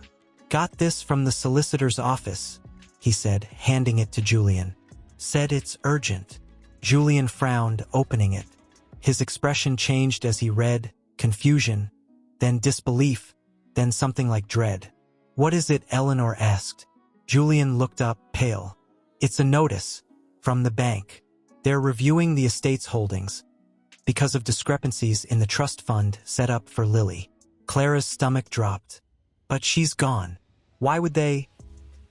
"Got this from the solicitor's office," he said, handing it to Julian. "Said it's urgent." Julian frowned, opening it. His expression changed as he read, confusion, then disbelief, then something like dread. "What is it?" Eleanor asked. Julian looked up, pale. "It's a notice, from the bank. They're reviewing the estate's holdings, because of discrepancies in the trust fund set up for Lily." Clara's stomach dropped. "But she's gone. Why would they?"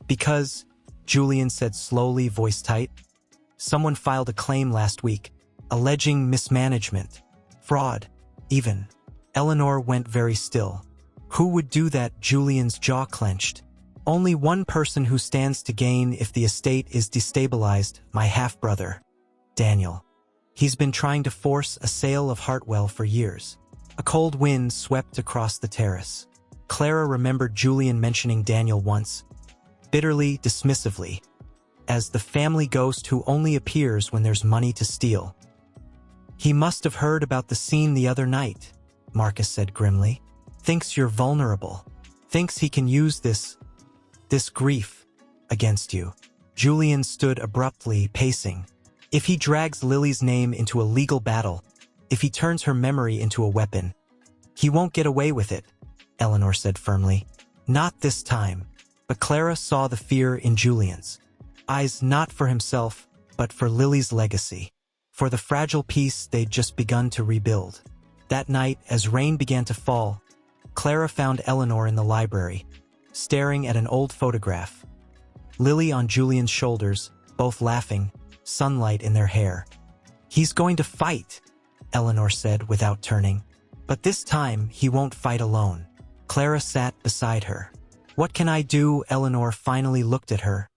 "Because," Julian said slowly, voice tight, "someone filed a claim last week, alleging mismanagement, fraud, even." Eleanor went very still. "Who would do that?" Julian's jaw clenched. "Only one person who stands to gain if the estate is destabilized, my half-brother, Daniel. He's been trying to force a sale of Hartwell for years." A cold wind swept across the terrace. Clara remembered Julian mentioning Daniel once, bitterly, dismissively, as the family ghost who only appears when there's money to steal. "He must have heard about the scene the other night," Marcus said grimly. "Thinks you're vulnerable. Thinks he can use This grief against you. Julian stood abruptly, pacing. If he drags Lily's name into a legal battle, if he turns her memory into a weapon, he won't get away with it, Eleanor said firmly. Not this time. But Clara saw the fear in Julian's eyes, not for himself, but for Lily's legacy, for the fragile peace they'd just begun to rebuild. That night, as rain began to fall, Clara found Eleanor in the library, staring at an old photograph. Lily on Julian's shoulders, both laughing, sunlight in their hair. He's going to fight, Eleanor said without turning. But this time, he won't fight alone. Clara sat beside her. What can I do? Eleanor finally looked at her,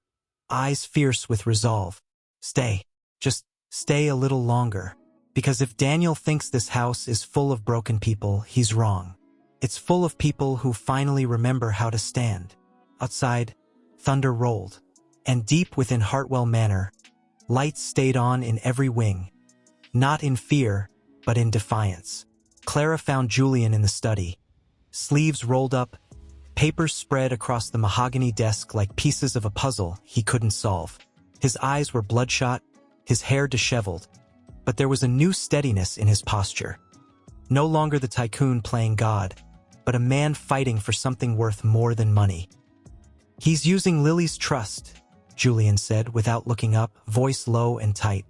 eyes fierce with resolve. Stay. Just stay a little longer. Because if Daniel thinks this house is full of broken people, he's wrong. It's full of people who finally remember how to stand. Outside, thunder rolled. And deep within Hartwell Manor, lights stayed on in every wing. Not in fear, but in defiance. Clara found Julian in the study. Sleeves rolled up, papers spread across the mahogany desk like pieces of a puzzle he couldn't solve. His eyes were bloodshot, his hair disheveled, but there was a new steadiness in his posture. No longer the tycoon playing God, but a man fighting for something worth more than money. He's using Lily's trust, Julian said without looking up, voice low and tight,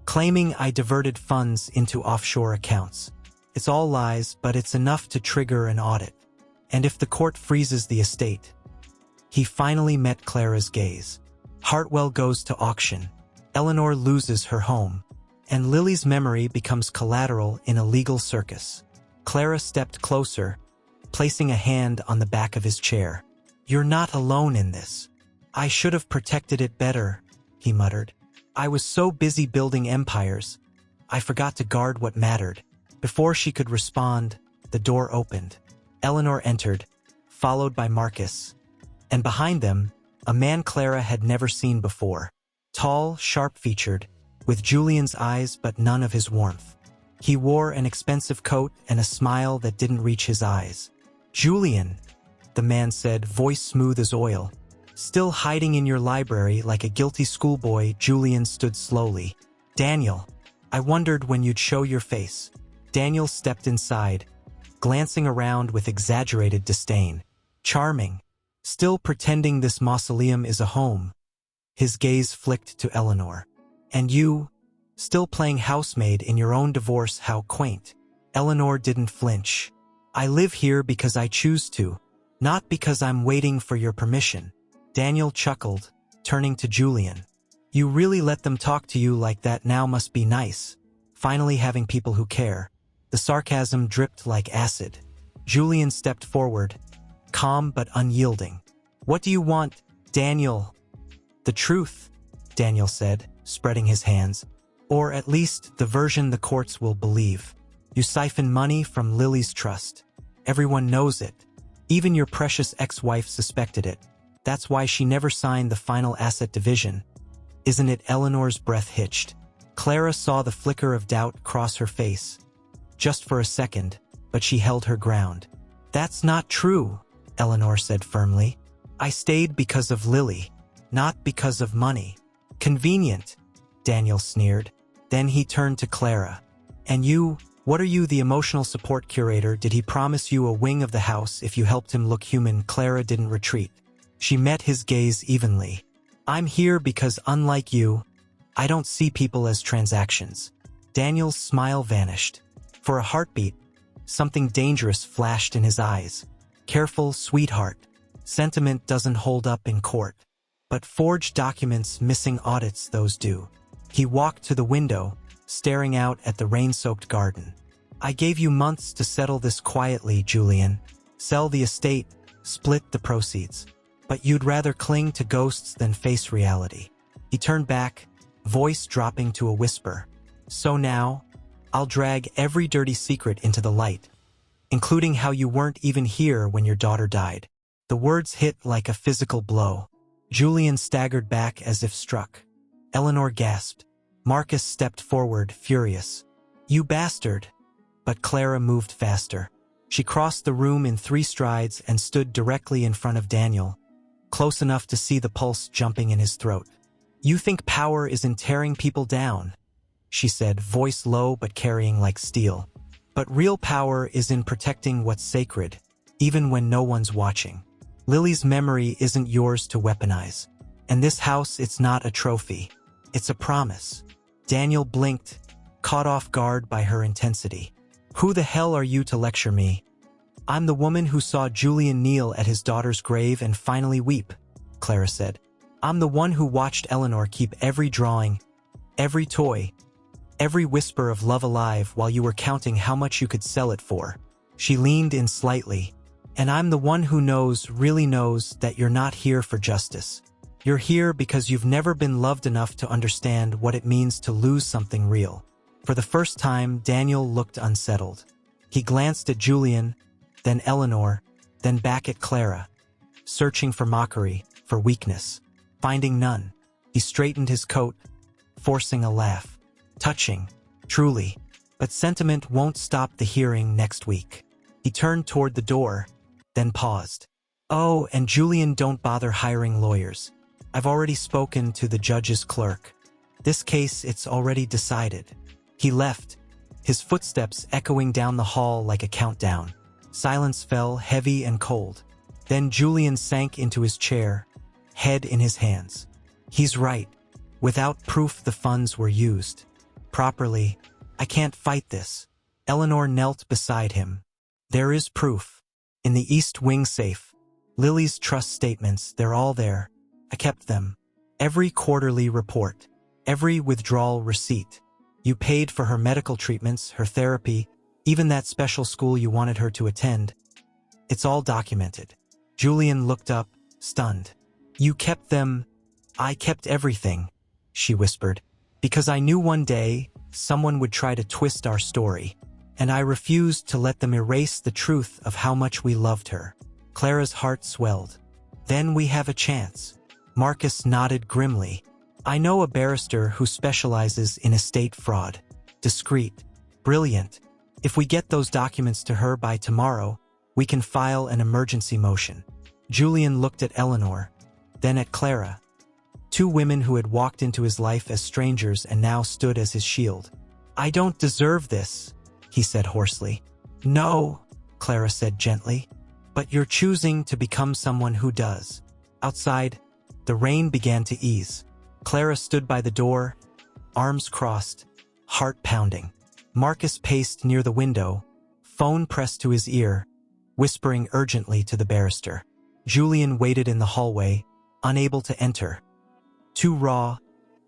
claiming I diverted funds into offshore accounts. It's all lies, but it's enough to trigger an audit. And if the court freezes the estate. He finally met Clara's gaze. Hartwell goes to auction. Eleanor loses her home. And Lily's memory becomes collateral in a legal circus. Clara stepped closer, placing a hand on the back of his chair. You're not alone in this. I should have protected it better, he muttered. I was so busy building empires, I forgot to guard what mattered. Before she could respond, the door opened. Eleanor entered, followed by Marcus. And behind them, a man Clara had never seen before. Tall, sharp-featured, with Julian's eyes but none of his warmth. He wore an expensive coat and a smile that didn't reach his eyes. Julian, the man said, voice smooth as oil. Still hiding in your library like a guilty schoolboy, Julian stood slowly. Daniel, I wondered when you'd show your face. Daniel stepped inside, glancing around with exaggerated disdain. Charming. Still pretending this mausoleum is a home. His gaze flicked to Eleanor. And you, still playing housemaid in your own divorce, how quaint. Eleanor didn't flinch. I live here because I choose to, not because I'm waiting for your permission. Daniel chuckled, turning to Julian. You really let them talk to you like that now, must be nice. Finally having people who care. The sarcasm dripped like acid. Julian stepped forward, calm but unyielding. What do you want, Daniel? The truth, Daniel said, spreading his hands. Or at least the version the courts will believe. You siphon money from Lily's trust. Everyone knows it. Even your precious ex-wife suspected it. That's why she never signed the final asset division. Isn't it? Eleanor's breath hitched. Clara saw the flicker of doubt cross her face. Just for a second, but she held her ground. That's not true, Eleanor said firmly. I stayed because of Lily, not because of money. Convenient, Daniel sneered. Then he turned to Clara. And you, what are you, the emotional support curator? Did he promise you a wing of the house if you helped him look human? Clara didn't retreat. She met his gaze evenly. I'm here because, unlike you, I don't see people as transactions. Daniel's smile vanished. For a heartbeat, something dangerous flashed in his eyes. Careful, sweetheart. Sentiment doesn't hold up in court. But forged documents, missing audits, those do. He walked to the window, staring out at the rain-soaked garden. I gave you months to settle this quietly, Julian. Sell the estate, split the proceeds. But you'd rather cling to ghosts than face reality. He turned back, voice dropping to a whisper. So now, I'll drag every dirty secret into the light, including how you weren't even here when your daughter died. The words hit like a physical blow. Julian staggered back as if struck. Eleanor gasped. Marcus stepped forward, furious. You bastard! But Clara moved faster. She crossed the room in 3 strides and stood directly in front of Daniel, close enough to see the pulse jumping in his throat. "You think power is in tearing people down," she said, voice low but carrying like steel. "But real power is in protecting what's sacred, even when no one's watching. Lily's memory isn't yours to weaponize. And this house, it's not a trophy. It's a promise." Daniel blinked, caught off guard by her intensity. "Who the hell are you to lecture me?" "I'm the woman who saw Julian kneel at his daughter's grave and finally weep," Clara said. "I'm the one who watched Eleanor keep every drawing, every toy, every whisper of love alive while you were counting how much you could sell it for." She leaned in slightly. "And I'm the one who knows, really knows, that you're not here for justice. You're here because you've never been loved enough to understand what it means to lose something real." For the first time, Daniel looked unsettled. He glanced at Julian, then Eleanor, then back at Clara, searching for mockery, for weakness. Finding none, he straightened his coat, forcing a laugh. "Touching, truly, but sentiment won't stop the hearing next week." He turned toward the door, then paused. "Oh, and Julian, don't bother hiring lawyers. I've already spoken to the judge's clerk. This case, it's already decided." He left, his footsteps echoing down the hall like a countdown. Silence fell, heavy and cold. Then Julian sank into his chair, head in his hands. "He's right. Without proof the funds were used properly, I can't fight this." Eleanor knelt beside him. "There is proof. In the East Wing safe. Lily's trust statements, they're all there. I kept them. Every quarterly report. Every withdrawal receipt. You paid for her medical treatments, her therapy, even that special school you wanted her to attend. It's all documented." Julian looked up, stunned. "You kept them?" "I kept everything," she whispered, "because I knew one day someone would try to twist our story, and I refused to let them erase the truth of how much we loved her." Clara's heart swelled. "Then we have a chance." Marcus nodded grimly. "I know a barrister who specializes in estate fraud. Discreet. Brilliant. If we get those documents to her by tomorrow, we can file an emergency motion." Julian looked at Eleanor, then at Clara. Two women who had walked into his life as strangers and now stood as his shield. "I don't deserve this," he said hoarsely. "No," Clara said gently, "but you're choosing to become someone who does." Outside, the rain began to ease. Clara stood by the door, arms crossed, heart pounding. Marcus paced near the window, phone pressed to his ear, whispering urgently to the barrister. Julian waited in the hallway, unable to enter. Too raw,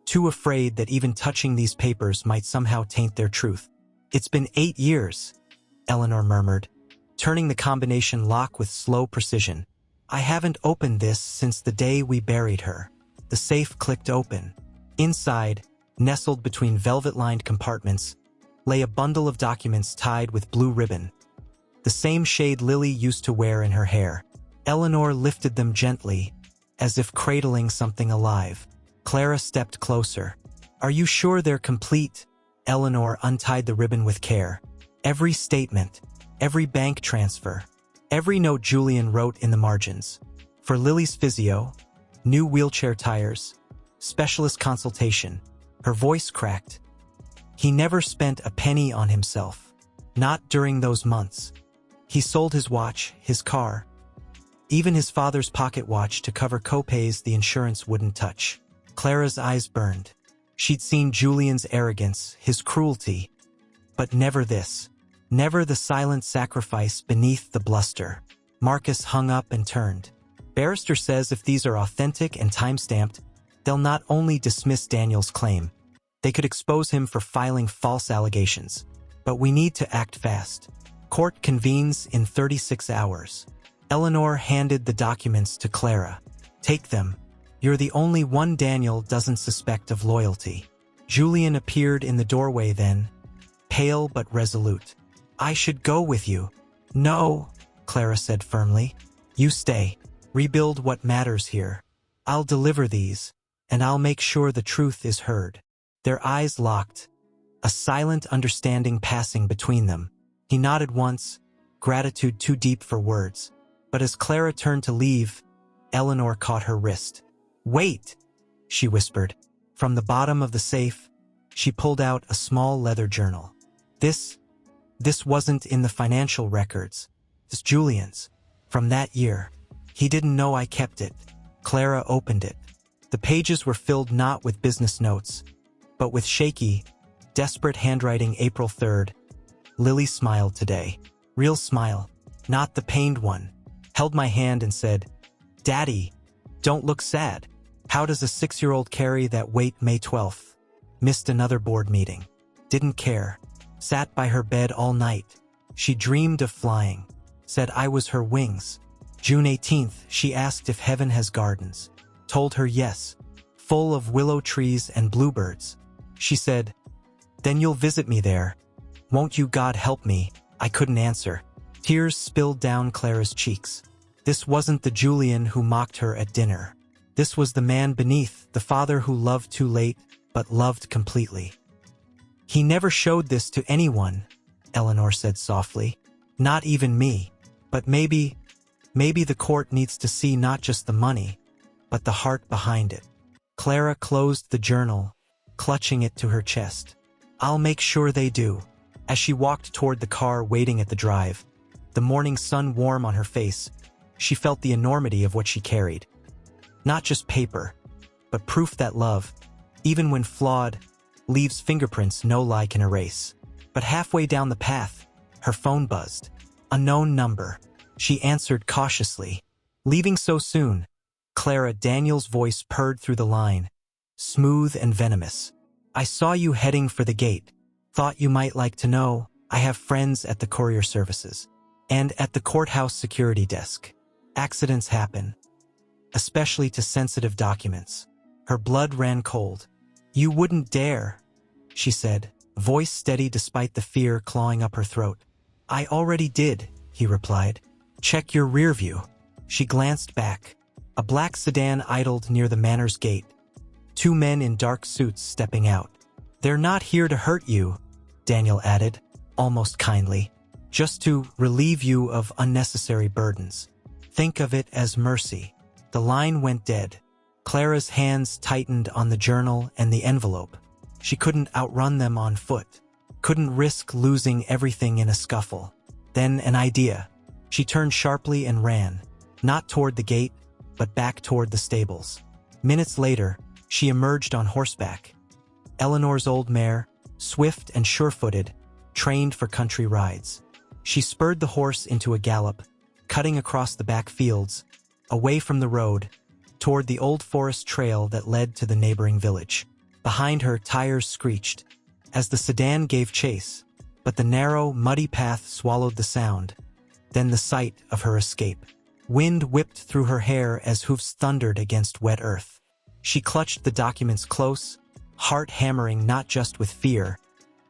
too afraid that even touching these papers might somehow taint their truth. "It's been 8 years, Eleanor murmured, turning the combination lock with slow precision. "I haven't opened this since the day we buried her." The safe clicked open. Inside, nestled between velvet-lined compartments, lay a bundle of documents tied with blue ribbon, the same shade Lily used to wear in her hair. Eleanor lifted them gently, as if cradling something alive. Clara stepped closer. "Are you sure they're complete?" Eleanor untied the ribbon with care. Every statement, every bank transfer, every note Julian wrote in the margins. For Lily's physio, new wheelchair tires, specialist consultation. Her voice cracked. He never spent a penny on himself. Not during those months. He sold his watch, his car, even his father's pocket watch to cover co-pays the insurance wouldn't touch. Clara's eyes burned. She'd seen Julian's arrogance, his cruelty, but never this. Never the silent sacrifice beneath the bluster. Marcus hung up and turned. "Barrister says if these are authentic and time-stamped, they'll not only dismiss Daniel's claim, they could expose him for filing false allegations. But we need to act fast. Court convenes in 36 hours. Eleanor handed the documents to Clara. "Take them. You're the only one Daniel doesn't suspect of loyalty." Julian appeared in the doorway then, pale but resolute. "I should go with you." "No," Clara said firmly. "You stay. Rebuild what matters here. I'll deliver these, and I'll make sure the truth is heard." Their eyes locked, a silent understanding passing between them. He nodded once, gratitude too deep for words. But as Clara turned to leave, Eleanor caught her wrist. "Wait," she whispered. From the bottom of the safe, she pulled out a small leather journal. This wasn't in the financial records. It's Julian's. From that year. He didn't know I kept it. Clara opened it. The pages were filled not with business notes, but with shaky, desperate handwriting. April 3rd. Lily smiled today. Real smile, not the pained one. Held my hand and said, "Daddy, don't look sad. How does a 6-year-old carry that weight?" May 12th. Missed another board meeting. Didn't care. Sat by her bed all night. She dreamed of flying. Said I was her wings. June 18th, she asked if heaven has gardens. Told her yes. Full of willow trees and bluebirds. She said, "Then you'll visit me there. Won't you? God help me." I couldn't answer. Tears spilled down Clara's cheeks. This wasn't the Julian who mocked her at dinner. This was the man beneath, the father who loved too late, but loved completely. "He never showed this to anyone," Eleanor said softly. "Not even me. But maybe the court needs to see not just the money, but the heart behind it." Clara closed the journal, clutching it to her chest. "I'll make sure they do." As she walked toward the car waiting at the drive, the morning sun warm on her face, she felt the enormity of what she carried. Not just paper, but proof that love, even when flawed, leaves fingerprints no lie can erase. But halfway down the path, her phone buzzed. Unknown number. She answered cautiously. "Leaving so soon?" Clara Daniel's voice purred through the line, smooth and venomous. "I saw you heading for the gate. Thought you might like to know, I have friends at the courier services. And at the courthouse security desk. Accidents happen. Especially to sensitive documents." Her blood ran cold. "You wouldn't dare," she said, voice steady despite the fear clawing up her throat. "I already did," he replied. "Check your rear view." She glanced back. A black sedan idled near the manor's gate. 2 men in dark suits stepping out. "They're not here to hurt you," Daniel added, almost kindly. "Just to relieve you of unnecessary burdens. Think of it as mercy." The line went dead. Clara's hands tightened on the journal and the envelope. She couldn't outrun them on foot. Couldn't risk losing everything in a scuffle. Then an idea. She turned sharply and ran. Not toward the gate, but back toward the stables. Minutes later, she emerged on horseback. Eleanor's old mare, swift and sure-footed, trained for country rides. She spurred the horse into a gallop, cutting across the back fields, away from the road, toward the old forest trail that led to the neighboring village. Behind her, tires screeched as the sedan gave chase, but the narrow, muddy path swallowed the sound. Then the sight of her escape. Wind whipped through her hair as hoofs thundered against wet earth. She clutched the documents close, heart hammering not just with fear,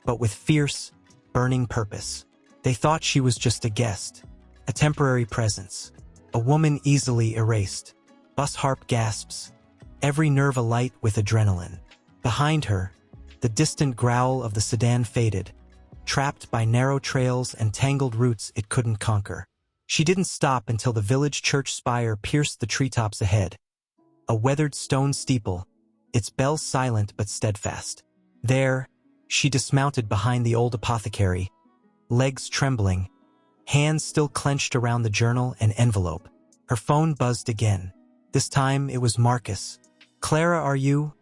but with fierce, burning purpose. They thought she was just a guest, a temporary presence, a woman easily erased. Bus harp gasps, every nerve alight with adrenaline. Behind her, the distant growl of the sedan faded, trapped by narrow trails and tangled roots it couldn't conquer. She didn't stop until the village church spire pierced the treetops ahead. A weathered stone steeple, its bells silent but steadfast. There, she dismounted behind the old apothecary, legs trembling, hands still clenched around the journal and envelope. Her phone buzzed again. This time it was Marcus. "Clara, are you?"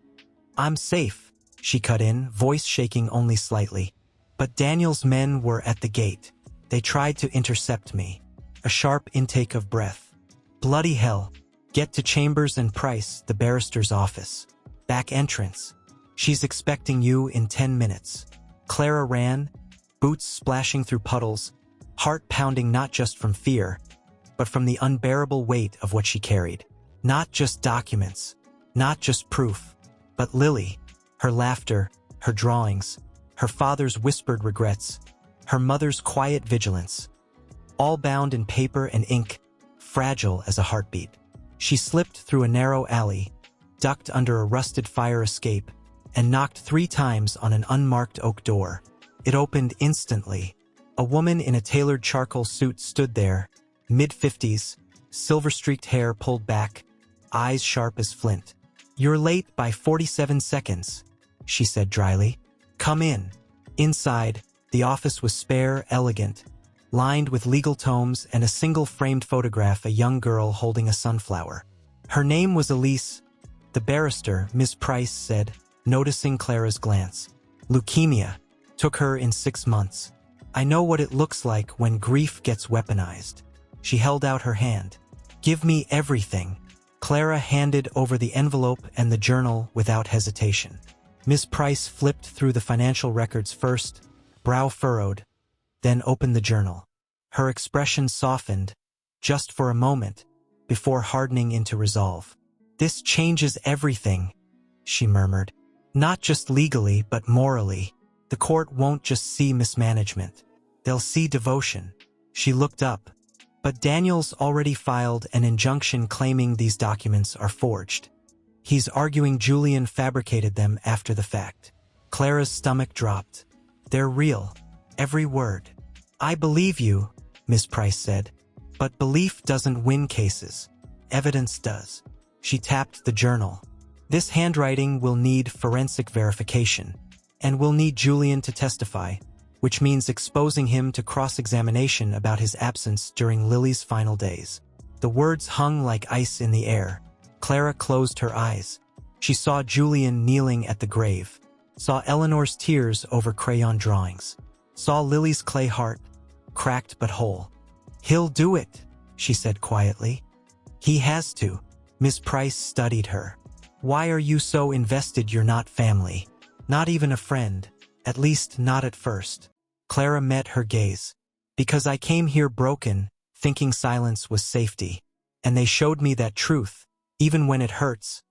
"I'm safe," she cut in, voice shaking only slightly. "But Daniel's men were at the gate. They tried to intercept me." A sharp intake of breath. "Bloody hell. Get to Chambers and Price, the barrister's office. Back entrance. She's expecting you in 10 minutes." Clara ran, boots splashing through puddles, heart pounding not just from fear, but from the unbearable weight of what she carried. Not just documents, not just proof, but Lily, her laughter, her drawings, her father's whispered regrets, her mother's quiet vigilance, all bound in paper and ink, fragile as a heartbeat. She slipped through a narrow alley, ducked under a rusted fire escape, and knocked 3 times on an unmarked oak door. It opened instantly. A woman in a tailored charcoal suit stood there, mid-50s, silver-streaked hair pulled back, eyes sharp as flint. "You're late by 47 seconds, she said dryly. "Come in." Inside, the office was spare, elegant, lined with legal tomes and a single framed photograph, a young girl holding a sunflower. Her name was Elise, the barrister, Miss Price said, noticing Clara's glance. "Leukemia. Took her in 6 months. I know what it looks like when grief gets weaponized." She held out her hand. "Give me everything." Clara handed over the envelope and the journal without hesitation. Miss Price flipped through the financial records first, brow furrowed, then opened the journal. Her expression softened, just for a moment, before hardening into resolve. "This changes everything," she murmured. "Not just legally, but morally. The court won't just see mismanagement. They'll see devotion." She looked up. "But Daniel's already filed an injunction claiming these documents are forged. He's arguing Julian fabricated them after the fact." Clara's stomach dropped. "They're real. Every word." "I believe you," Miss Price said. "But belief doesn't win cases. Evidence does." She tapped the journal. "This handwriting will need forensic verification, and we'll need Julian to testify, which means exposing him to cross-examination about his absence during Lily's final days." The words hung like ice in the air. Clara closed her eyes. She saw Julian kneeling at the grave, saw Eleanor's tears over crayon drawings, saw Lily's clay heart, cracked but whole. "He'll do it," she said quietly. "He has to." Miss Price studied her. "Why are you so invested? You're not family. Not even a friend. At least not at first." Clara met her gaze. "Because I came here broken, thinking silence was safety. And they showed me that truth, even when it hurts,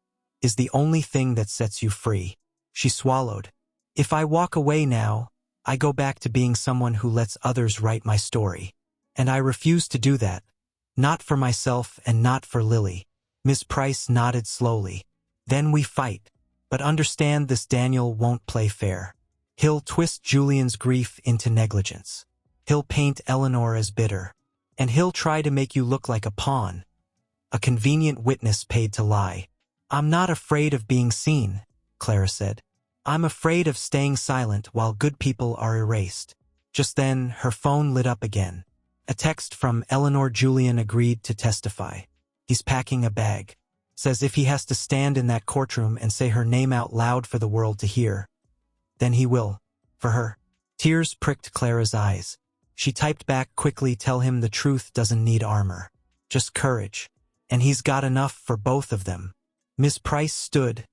is the only thing that sets you free." She swallowed. "If I walk away now, I go back to being someone who lets others write my story. And I refuse to do that. Not for myself and not for Lily." Miss Price nodded slowly. "Then we fight. But understand this: Daniel won't play fair. He'll twist Julian's grief into negligence. He'll paint Eleanor as bitter. And he'll try to make you look like a pawn. A convenient witness paid to lie." "I'm not afraid of being seen," Clara said. "I'm afraid of staying silent while good people are erased." Just then, her phone lit up again. A text from Eleanor. "Julian agreed to testify. He's packing a bag. Says if he has to stand in that courtroom and say her name out loud for the world to hear, then he will. For her." Tears pricked Clara's eyes. She typed back quickly, "Tell him the truth doesn't need armor. Just courage. And he's got enough for both of them." Miss Price stood,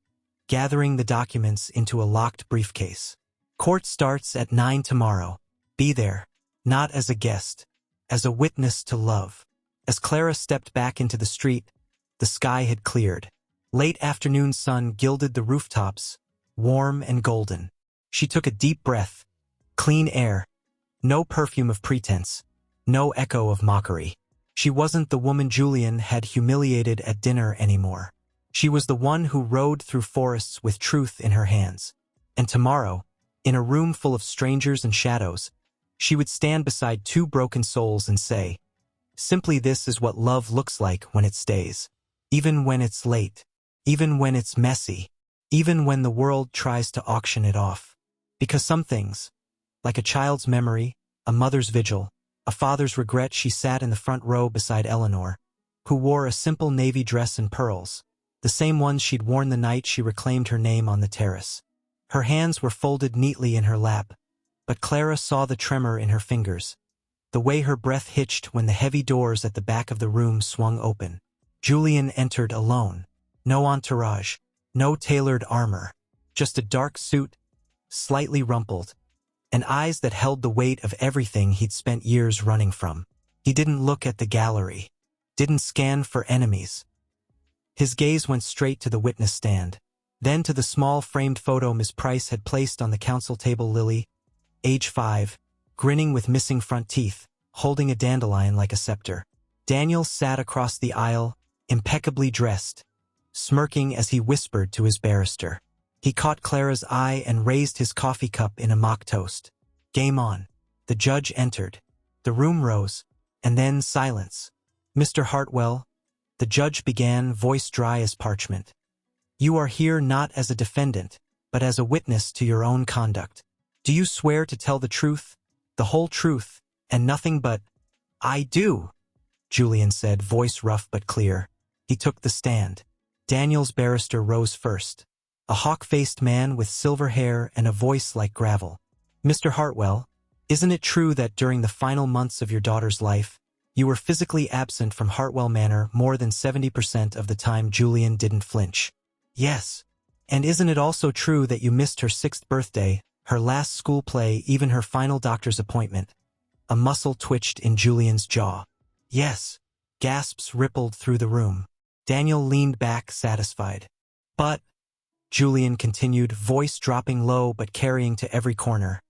gathering the documents into a locked briefcase. "Court starts at 9 tomorrow. Be there. Not as a guest. As a witness to love." As Clara stepped back into the street, the sky had cleared. Late afternoon sun gilded the rooftops, warm and golden. She took a deep breath. Clean air. No perfume of pretense. No echo of mockery. She wasn't the woman Julian had humiliated at dinner anymore. She was the one who rode through forests with truth in her hands. And tomorrow, in a room full of strangers and shadows, she would stand beside 2 broken souls and say, "Simply this is what love looks like when it stays. Even when it's late. Even when it's messy. Even when the world tries to auction it off. Because some things, like a child's memory, a mother's vigil, a father's regret." She sat in the front row beside Eleanor, who wore a simple navy dress and pearls, the same ones she'd worn the night she reclaimed her name on the terrace. Her hands were folded neatly in her lap, but Clara saw the tremor in her fingers, the way her breath hitched when the heavy doors at the back of the room swung open. Julian entered alone. No entourage, no tailored armor, just a dark suit, slightly rumpled, and eyes that held the weight of everything he'd spent years running from. He didn't look at the gallery, didn't scan for enemies. His gaze went straight to the witness stand, then to the small framed photo Miss Price had placed on the counsel table. Lily, age 5, grinning with missing front teeth, holding a dandelion like a scepter. Daniel sat across the aisle, impeccably dressed, smirking as he whispered to his barrister. He caught Clara's eye and raised his coffee cup in a mock toast. "Game on." The judge entered. The room rose, and then silence. Mr. Hartwell, the judge began, voice dry as parchment. You are here not as a defendant, but as a witness to your own conduct. Do you swear to tell the truth, the whole truth, and nothing but— I do, Julian said, voice rough but clear. He took the stand. Daniel's barrister rose first, a hawk-faced man with silver hair and a voice like gravel. Mr. Hartwell, isn't it true that during the final months of your daughter's life, you were physically absent from Hartwell Manor more than 70% of the time? Julian didn't flinch. Yes. And isn't it also true that you missed her 6th birthday, her last school play, even her final doctor's appointment? A muscle twitched in Julian's jaw. Yes. Gasps rippled through the room. Daniel leaned back, satisfied. But, Julian continued, voice dropping low but carrying to every corner,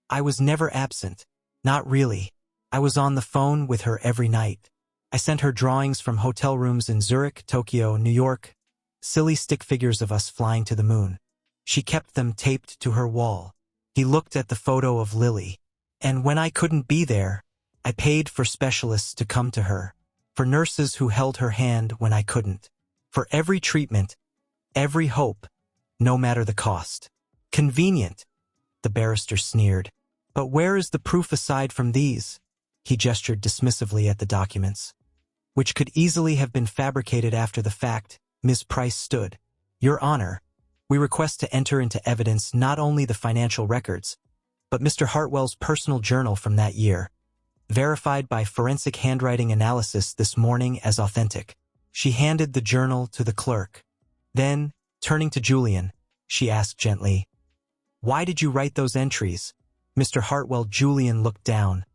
I was never absent. Not really. I was on the phone with her every night. I sent her drawings from hotel rooms in Zurich, Tokyo, New York, silly stick figures of us flying to the moon. She kept them taped to her wall. He looked at the photo of Lily. And when I couldn't be there, I paid for specialists to come to her, for nurses who held her hand when I couldn't, for every treatment, every hope, no matter the cost. Convenient, the barrister sneered. But where is the proof aside from these? He gestured dismissively at the documents, which could easily have been fabricated after the fact. Ms. Price stood. Your Honor, we request to enter into evidence not only the financial records, but Mr. Hartwell's personal journal from that year, verified by forensic handwriting analysis this morning as authentic. She handed the journal to the clerk. Then, turning to Julian, she asked gently, Why did you write those entries? Mr. Hartwell. Julian looked down,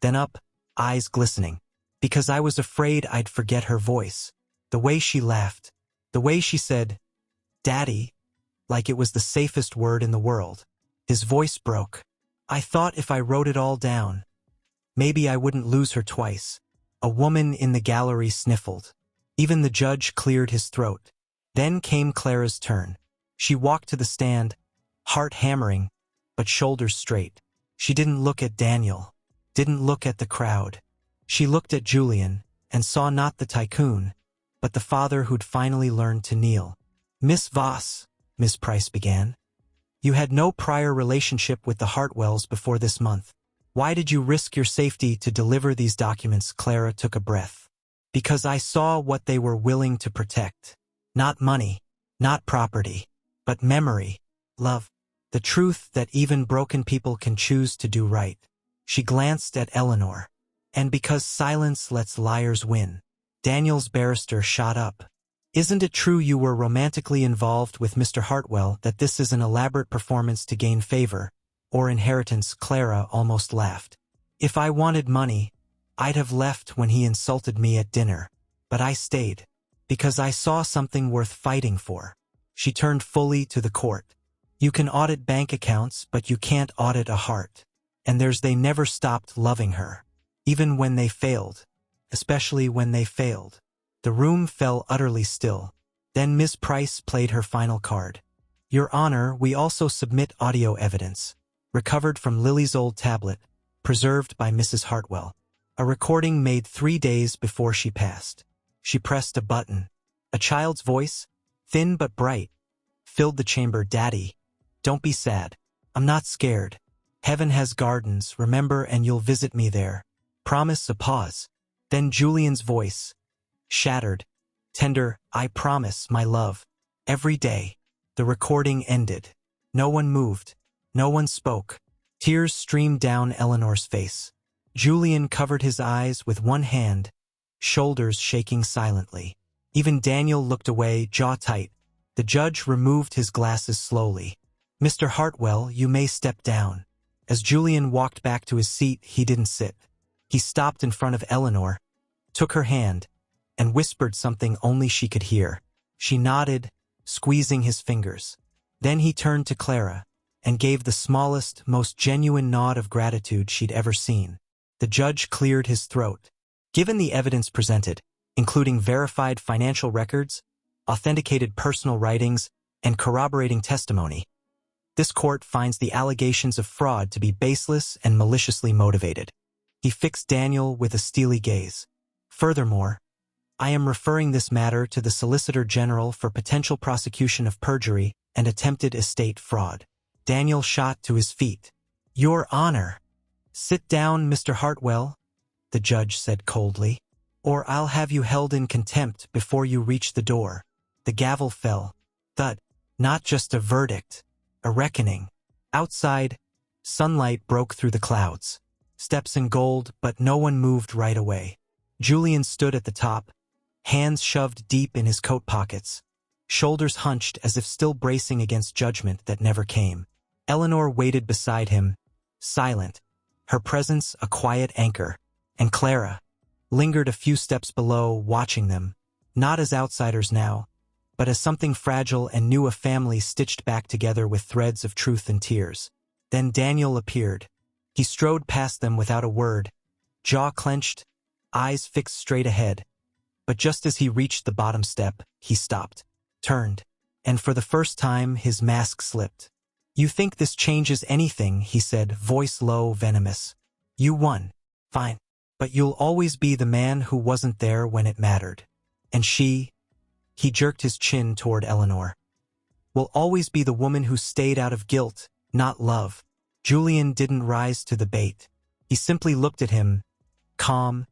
then up, eyes glistening. Because I was afraid I'd forget her voice, the way she laughed, the way she said, Daddy, like it was the safest word in the world. His voice broke. I thought if I wrote it all down, maybe I wouldn't lose her twice. A woman in the gallery sniffled. Even the judge cleared his throat. Then came Clara's turn. She walked to the stand, heart hammering, but shoulders straight. She didn't look at Daniel, didn't look at the crowd. She looked at Julian, and saw not the tycoon, but the father who'd finally learned to kneel. Miss Voss, Miss Price began, you had no prior relationship with the Hartwells before this month. Why did you risk your safety to deliver these documents? Clara took a breath. Because I saw what they were willing to protect. Not money, not property, but memory, love, the truth that even broken people can choose to do right. She glanced at Eleanor. And because silence lets liars win. Daniel's barrister shot up. Isn't it true you were romantically involved with Mr. Hartwell, that this is an elaborate performance to gain favor, or inheritance? Clara almost laughed. If I wanted money, I'd have left when he insulted me at dinner. But I stayed. Because I saw something worth fighting for. She turned fully to the court. You can audit bank accounts, but you can't audit a heart. And they never stopped loving her. Even when they failed. Especially when they failed. The room fell utterly still. Then Miss Price played her final card. Your Honor, we also submit audio evidence, recovered from Lily's old tablet, preserved by Mrs. Hartwell. A recording made 3 days before she passed. She pressed a button. A child's voice, thin but bright, filled the chamber. Daddy, don't be sad. I'm not scared. Heaven has gardens, remember, and you'll visit me there. Promise. A pause. Then Julian's voice, shattered, tender, I promise, my love. Every day. The recording ended. No one moved. No one spoke. Tears streamed down Eleanor's face. Julian covered his eyes with one hand, shoulders shaking silently. Even Daniel looked away, jaw tight. The judge removed his glasses slowly. Mr. Hartwell, you may step down. As Julian walked back to his seat, he didn't sit. He stopped in front of Eleanor, took her hand, and whispered something only she could hear. She nodded, squeezing his fingers. Then he turned to Clara, and gave the smallest, most genuine nod of gratitude she'd ever seen. The judge cleared his throat. Given the evidence presented, including verified financial records, authenticated personal writings, and corroborating testimony, this court finds the allegations of fraud to be baseless and maliciously motivated. He fixed Daniel with a steely gaze. Furthermore, I am referring this matter to the Solicitor General for potential prosecution of perjury and attempted estate fraud. Daniel shot to his feet. Your Honor. Sit down, Mr. Hartwell, the judge said coldly, or I'll have you held in contempt before you reach the door. The gavel fell. Thud. Not just a verdict, a reckoning. Outside, sunlight broke through the clouds. Steps in gold, but no one moved right away. Julian stood at the top, hands shoved deep in his coat pockets, shoulders hunched as if still bracing against judgment that never came. Eleanor waited beside him, silent, her presence a quiet anchor, and Clara lingered a few steps below, watching them, not as outsiders now, but as something fragile and new, a family stitched back together with threads of truth and tears. Then Daniel appeared. He strode past them without a word, jaw clenched, eyes fixed straight ahead. But just as he reached the bottom step, he stopped, turned, and for the first time his mask slipped. You think this changes anything, he said, voice low, venomous. You won. Fine. But you'll always be the man who wasn't there when it mattered. And she, he jerked his chin toward Eleanor, will always be the woman who stayed out of guilt, not love. Julian didn't rise to the bait. He simply looked at him, calm,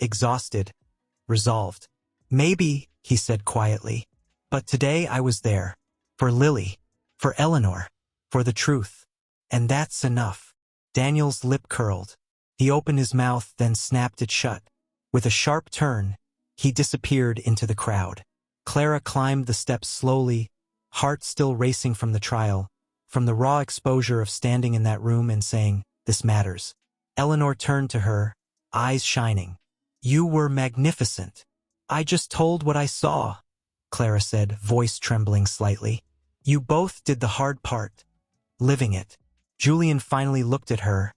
exhausted, resolved. Maybe, he said quietly, but today I was there. For Lily. For Eleanor. For the truth. And that's enough. Daniel's lip curled. He opened his mouth, then snapped it shut. With a sharp turn, he disappeared into the crowd. Clara climbed the steps slowly, heart still racing from the trial, from the raw exposure of standing in that room and saying, "This matters." Eleanor turned to her, eyes shining. "You were magnificent." "I just told what I saw," Clara said, voice trembling slightly. "You both did the hard part. Living it." Julian finally looked at her,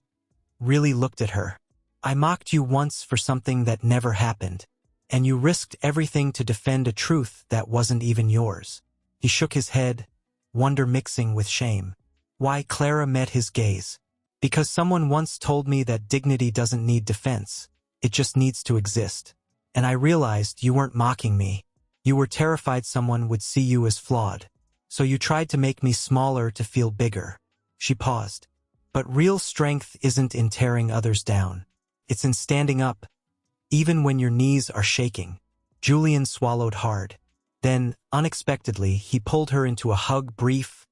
really looked at her. "I mocked you once for something that never happened, and you risked everything to defend a truth that wasn't even yours." He shook his head, wonder mixing with shame. "Why?" Clara met his gaze. "Because someone once told me that dignity doesn't need defense, it just needs to exist. And I realized you weren't mocking me. You were terrified someone would see you as flawed. So you tried to make me smaller to feel bigger." She paused. "But real strength isn't in tearing others down. It's in standing up, even when your knees are shaking." Julian swallowed hard. Then, unexpectedly, he pulled her into a hug, brief,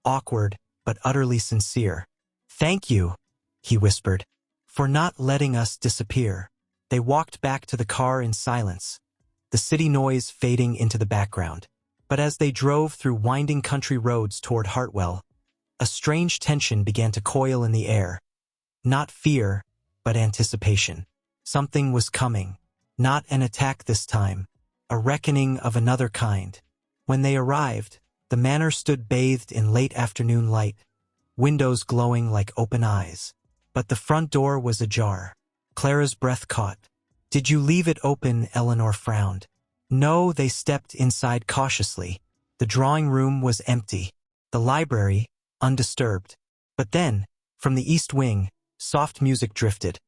awkward, but utterly sincere. "Thank you," he whispered, "for not letting us disappear." They walked back to the car in silence, the city noise fading into the background. But as they drove through winding country roads toward Hartwell, a strange tension began to coil in the air. Not fear, but anticipation. Something was coming. Not an attack this time, a reckoning of another kind. When they arrived, the manor stood bathed in late afternoon light, windows glowing like open eyes. But the front door was ajar. Clara's breath caught. "Did you leave it open?" Eleanor frowned. "No." They stepped inside cautiously. The drawing room was empty. The library, undisturbed. But then, from the east wing, soft music drifted.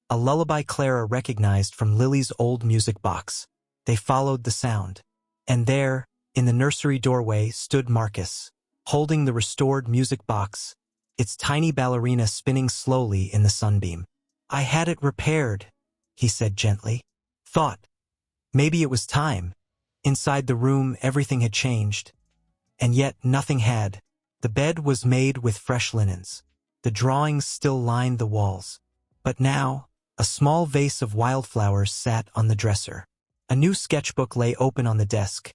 A lullaby Clara recognized from Lily's old music box. They followed the sound. And there, in the nursery doorway, stood Marcus, holding the restored music box, its tiny ballerina spinning slowly in the sunbeam. "I had it repaired," he said gently. "Thought maybe it was time." Inside the room, everything had changed. And yet nothing had. The bed was made with fresh linens. The drawings still lined the walls. But now, a small vase of wildflowers sat on the dresser. A new sketchbook lay open on the desk.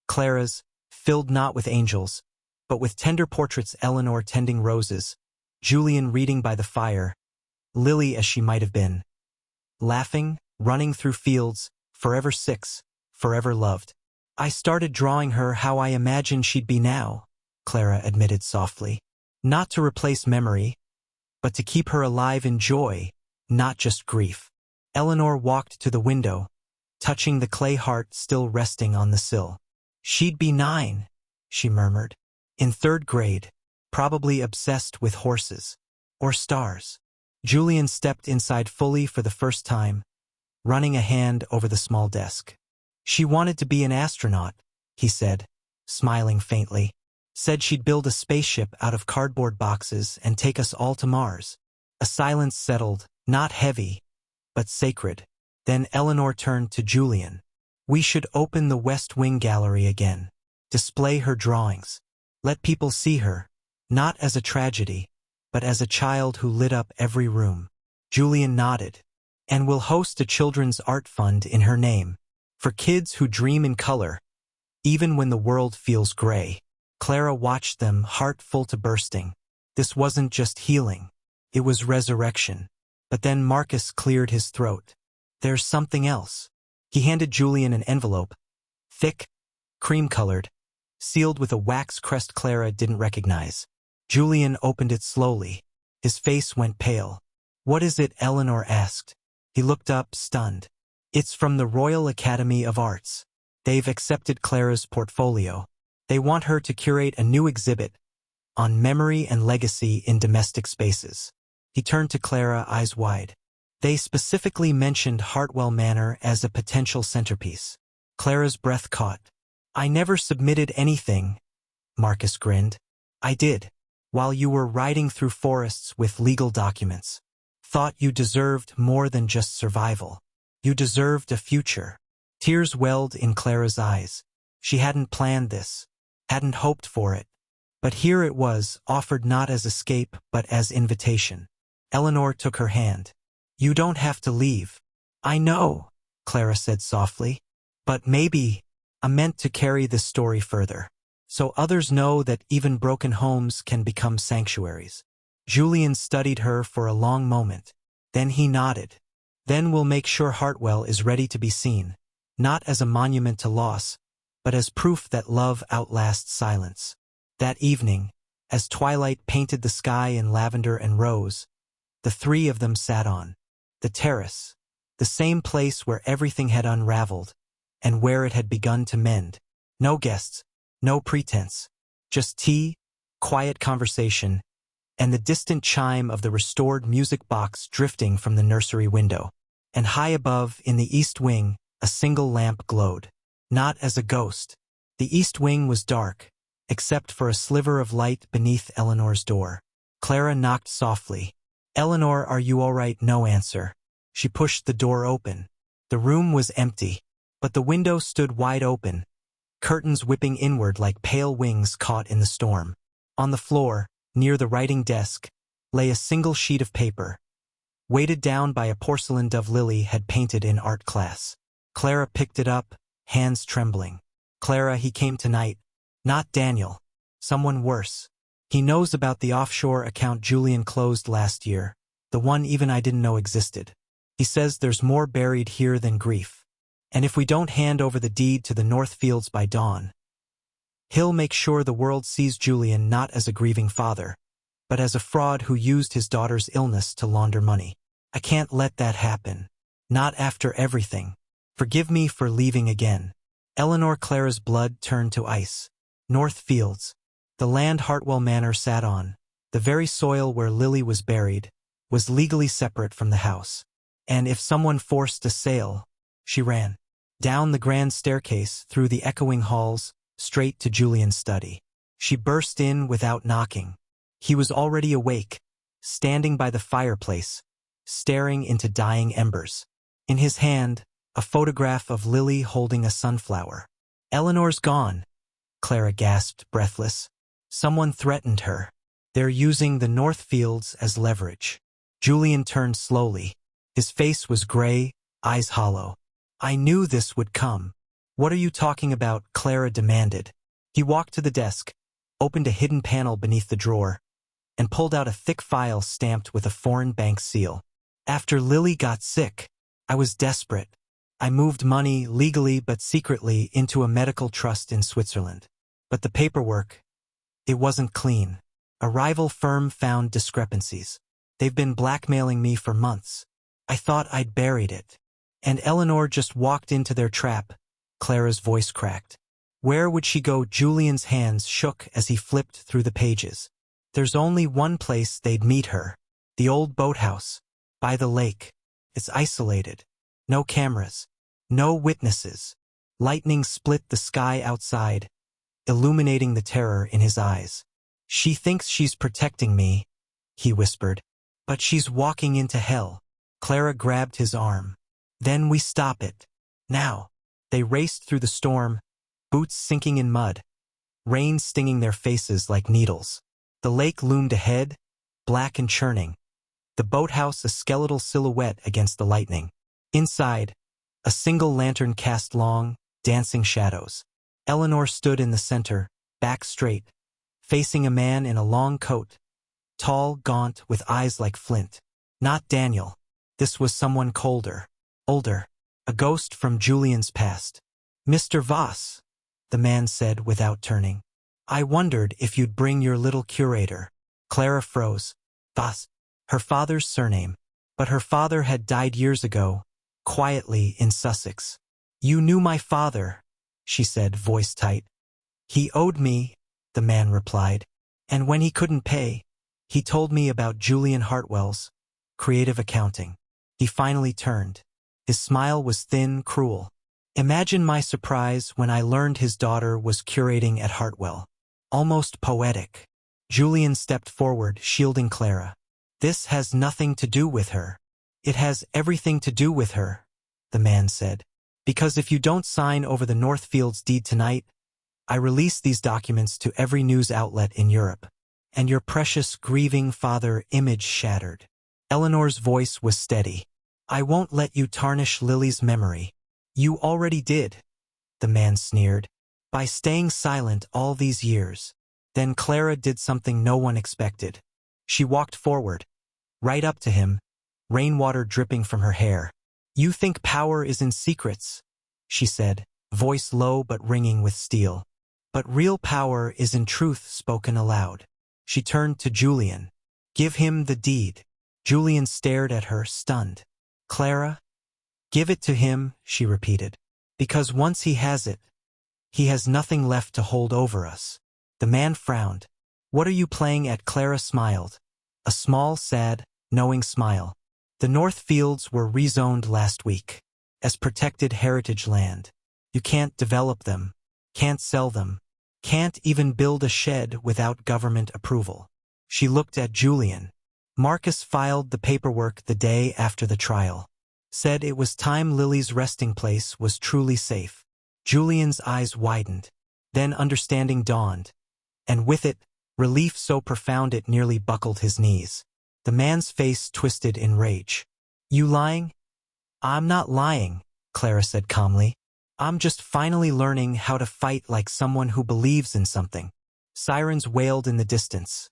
Clara's, filled not with angels, but with tender portraits, Eleanor tending roses, Julian reading by the fire, Lily as she might have been. Laughing, running through fields, forever 6, forever loved. "I started drawing her how I imagined she'd be now," Clara admitted softly. "Not to replace memory, but to keep her alive in joy, not just grief." Eleanor walked to the window, touching the clay heart still resting on the sill. "She'd be 9, she murmured. "In 3rd grade, probably obsessed with horses. Or stars." Julian stepped inside fully for the first time, running a hand over the small desk. She wanted to be an astronaut, he said, smiling faintly. Said she'd build a spaceship out of cardboard boxes and take us all to Mars. A silence settled, not heavy, but sacred. Then Eleanor turned to Julian. We should open the West Wing Gallery again. Display her drawings. Let people see her, not as a tragedy, but as a child who lit up every room. Julian nodded. And we'll host a children's art fund in her name, for kids who dream in color, even when the world feels gray. Clara watched them, heart full to bursting. This wasn't just healing. It was resurrection. But then Marcus cleared his throat. There's something else. He handed Julian an envelope. Thick, cream-colored, sealed with a wax crest Clara didn't recognize. Julian opened it slowly. His face went pale. What is it? Eleanor asked. He looked up, stunned. It's from the Royal Academy of Arts. They've accepted Clara's portfolio. They want her to curate a new exhibit on memory and legacy in domestic spaces. He turned to Clara, eyes wide. They specifically mentioned Hartwell Manor as a potential centerpiece. Clara's breath caught. I never submitted anything, Marcus grinned. I did, while you were riding through forests with legal documents. Thought you deserved more than just survival. You deserved a future. Tears welled in Clara's eyes. She hadn't planned this, hadn't hoped for it. But here it was, offered not as escape but as invitation. Eleanor took her hand. You don't have to leave. I know, Clara said softly. But maybe I'm meant to carry this story further, so others know that even broken homes can become sanctuaries. Julian studied her for a long moment. Then he nodded. Then we'll make sure Hartwell is ready to be seen, not as a monument to loss, but as proof that love outlasts silence. That evening, as twilight painted the sky in lavender and rose, the three of them sat on the terrace, the same place where everything had unraveled, and where it had begun to mend. No guests, no pretense, just tea, quiet conversation, and the distant chime of the restored music box drifting from the nursery window. And high above, in the east wing, a single lamp glowed. Not as a ghost. The east wing was dark, except for a sliver of light beneath Eleanor's door. Clara knocked softly. Eleanor, are you all right? No answer. She pushed the door open. The room was empty, but the window stood wide open, curtains whipping inward like pale wings caught in the storm. On the floor, near the writing desk, lay a single sheet of paper, weighted down by a porcelain dove Lily had painted in art class. Clara picked it up, hands trembling. Clara, he came tonight. Not Daniel. Someone worse. He knows about the offshore account Julian closed last year, the one even I didn't know existed. He says there's more buried here than grief. And if we don't hand over the deed to the Northfields by dawn, he'll make sure the world sees Julian not as a grieving father, but as a fraud who used his daughter's illness to launder money. I can't let that happen. Not after everything. Forgive me for leaving again. Eleanor. Clara's blood turned to ice. Northfields, the land Hartwell Manor sat on, the very soil where Lily was buried, was legally separate from the house. And if someone forced a sale, she ran. Down the grand staircase, through the echoing halls, straight to Julian's study. She burst in without knocking. He was already awake, standing by the fireplace, staring into dying embers. In his hand, a photograph of Lily holding a sunflower. Eleanor's gone, Clara gasped, breathless. Someone threatened her. They're using the Northfields as leverage. Julian turned slowly. His face was gray, eyes hollow. I knew this would come. What are you talking about? Clara demanded. He walked to the desk, opened a hidden panel beneath the drawer, and pulled out a thick file stamped with a foreign bank seal. After Lily got sick, I was desperate. I moved money, legally but secretly, into a medical trust in Switzerland. But the paperwork, it wasn't clean. A rival firm found discrepancies. They've been blackmailing me for months. I thought I'd buried it. And Eleanor just walked into their trap. Clara's voice cracked. Where would she go? Julian's hands shook as he flipped through the pages. There's only one place they'd meet her. The old boathouse. By the lake. It's isolated. No cameras. No witnesses. Lightning split the sky outside, illuminating the terror in his eyes. "She thinks she's protecting me," he whispered. "But she's walking into hell." Clara grabbed his arm. "Then we stop it. Now." They raced through the storm, boots sinking in mud, rain stinging their faces like needles. The lake loomed ahead, black and churning, the boathouse a skeletal silhouette against the lightning. Inside, a single lantern cast long, dancing shadows. Eleanor stood in the center, back straight, facing a man in a long coat, tall, gaunt, with eyes like flint. Not Daniel. This was someone colder, older, a ghost from Julian's past. "Mr. Voss," the man said without turning. "I wondered if you'd bring your little curator." Clara froze. Voss, her father's surname. But her father had died years ago, quietly in Sussex. "You knew my father," she said, voice tight. "He owed me," the man replied. "And when he couldn't pay, he told me about Julian Hartwell's creative accounting." He finally turned. His smile was thin, cruel. "Imagine my surprise when I learned his daughter was curating at Hartwell. Almost poetic." Julian stepped forward, shielding Clara. "This has nothing to do with her." "It has everything to do with her," the man said. "Because if you don't sign over the Northfields deed tonight, I release these documents to every news outlet in Europe. And your precious, grieving father image shattered." Eleanor's voice was steady. "I won't let you tarnish Lily's memory." "You already did," the man sneered, "by staying silent all these years." Then Clara did something no one expected. She walked forward, right up to him, rainwater dripping from her hair. "You think power is in secrets," she said, voice low but ringing with steel. "But real power is in truth spoken aloud." She turned to Julian. "Give him the deed." Julian stared at her, stunned. "Clara?" "Give it to him," she repeated. "Because once he has it, he has nothing left to hold over us." The man frowned. "What are you playing at?" Clara smiled. A small, sad, knowing smile. "The Northfields were rezoned last week as protected heritage land. You can't develop them, can't sell them, can't even build a shed without government approval." She looked at Julian. "Marcus filed the paperwork the day after the trial. Said it was time Lily's resting place was truly safe." Julian's eyes widened. Then understanding dawned. And with it, relief so profound it nearly buckled his knees. The man's face twisted in rage. "You lying?" "I'm not lying," Clara said calmly. "I'm just finally learning how to fight like someone who believes in something." Sirens wailed in the distance.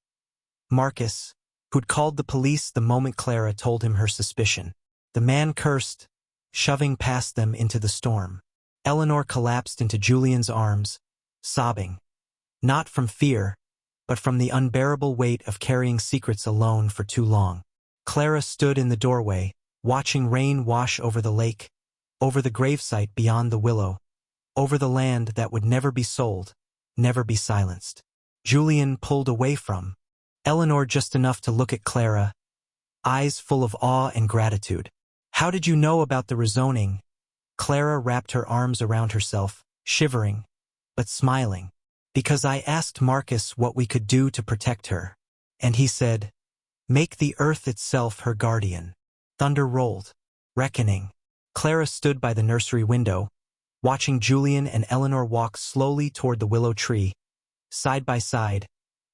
Marcus, who'd called the police the moment Clara told him her suspicion. The man cursed, shoving past them into the storm. Eleanor collapsed into Julian's arms, sobbing. Not from fear, but from the unbearable weight of carrying secrets alone for too long. Clara stood in the doorway, watching rain wash over the lake, over the gravesite beyond the willow, over the land that would never be sold, never be silenced. Julian pulled away from Eleanor just enough to look at Clara, eyes full of awe and gratitude. "How did you know about the rezoning?" Clara wrapped her arms around herself, shivering, but smiling. "Because I asked Marcus what we could do to protect her. And he said, make the earth itself her guardian." Thunder rolled. Reckoning. Clara stood by the nursery window, watching Julian and Eleanor walk slowly toward the willow tree, side by side,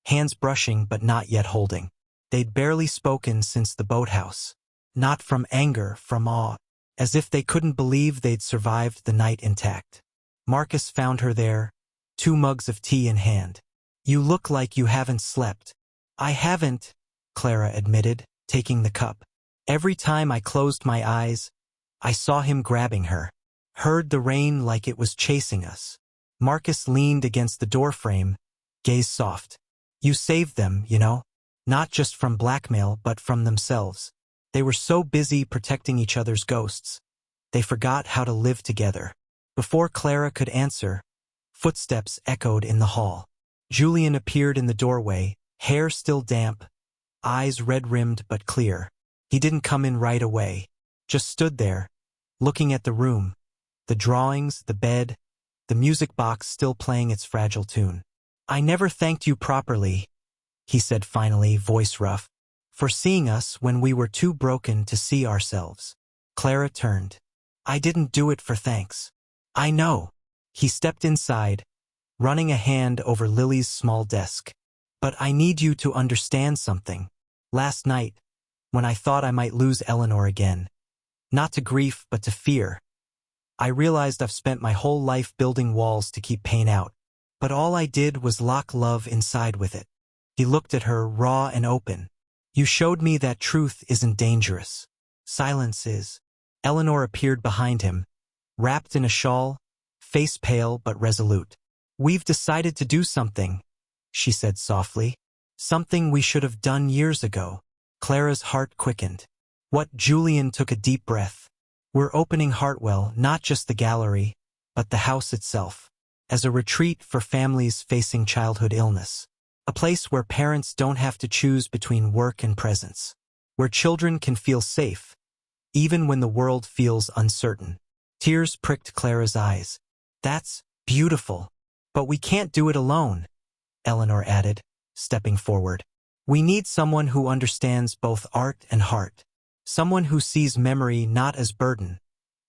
hands brushing but not yet holding. They'd barely spoken since the boathouse. Not from anger, from awe, as if they couldn't believe they'd survived the night intact. Marcus found her there, 2 mugs of tea in hand. "You look like you haven't slept." "I haven't," Clara admitted, taking the cup. "Every time I closed my eyes, I saw him grabbing her. Heard the rain like it was chasing us." Marcus leaned against the doorframe, gaze soft. "You saved them, you know. Not just from blackmail, but from themselves. They were so busy protecting each other's ghosts, they forgot how to live together." Before Clara could answer, footsteps echoed in the hall. Julian appeared in the doorway, hair still damp, eyes red-rimmed but clear. He didn't come in right away, just stood there, looking at the room, the drawings, the bed, the music box still playing its fragile tune. "I never thanked you properly," he said finally, voice rough, "for seeing us when we were too broken to see ourselves." Clara turned. "I didn't do it for thanks." "I know." He stepped inside, running a hand over Lily's small desk. "But I need you to understand something. Last night, when I thought I might lose Eleanor again, not to grief but to fear, I realized I've spent my whole life building walls to keep pain out, but all I did was lock love inside with it." He looked at her, raw and open. "You showed me that truth isn't dangerous. Silence is." Eleanor appeared behind him, wrapped in a shawl, face pale but resolute. "We've decided to do something," she said softly. "Something we should have done years ago." Clara's heart quickened. "What?" Julian took a deep breath. "We're opening Hartwell, not just the gallery, but the house itself, as a retreat for families facing childhood illness. A place where parents don't have to choose between work and presence. Where children can feel safe, even when the world feels uncertain." Tears pricked Clara's eyes. "That's beautiful. But we can't do it alone," Eleanor added, stepping forward. "We need someone who understands both art and heart. Someone who sees memory not as burden,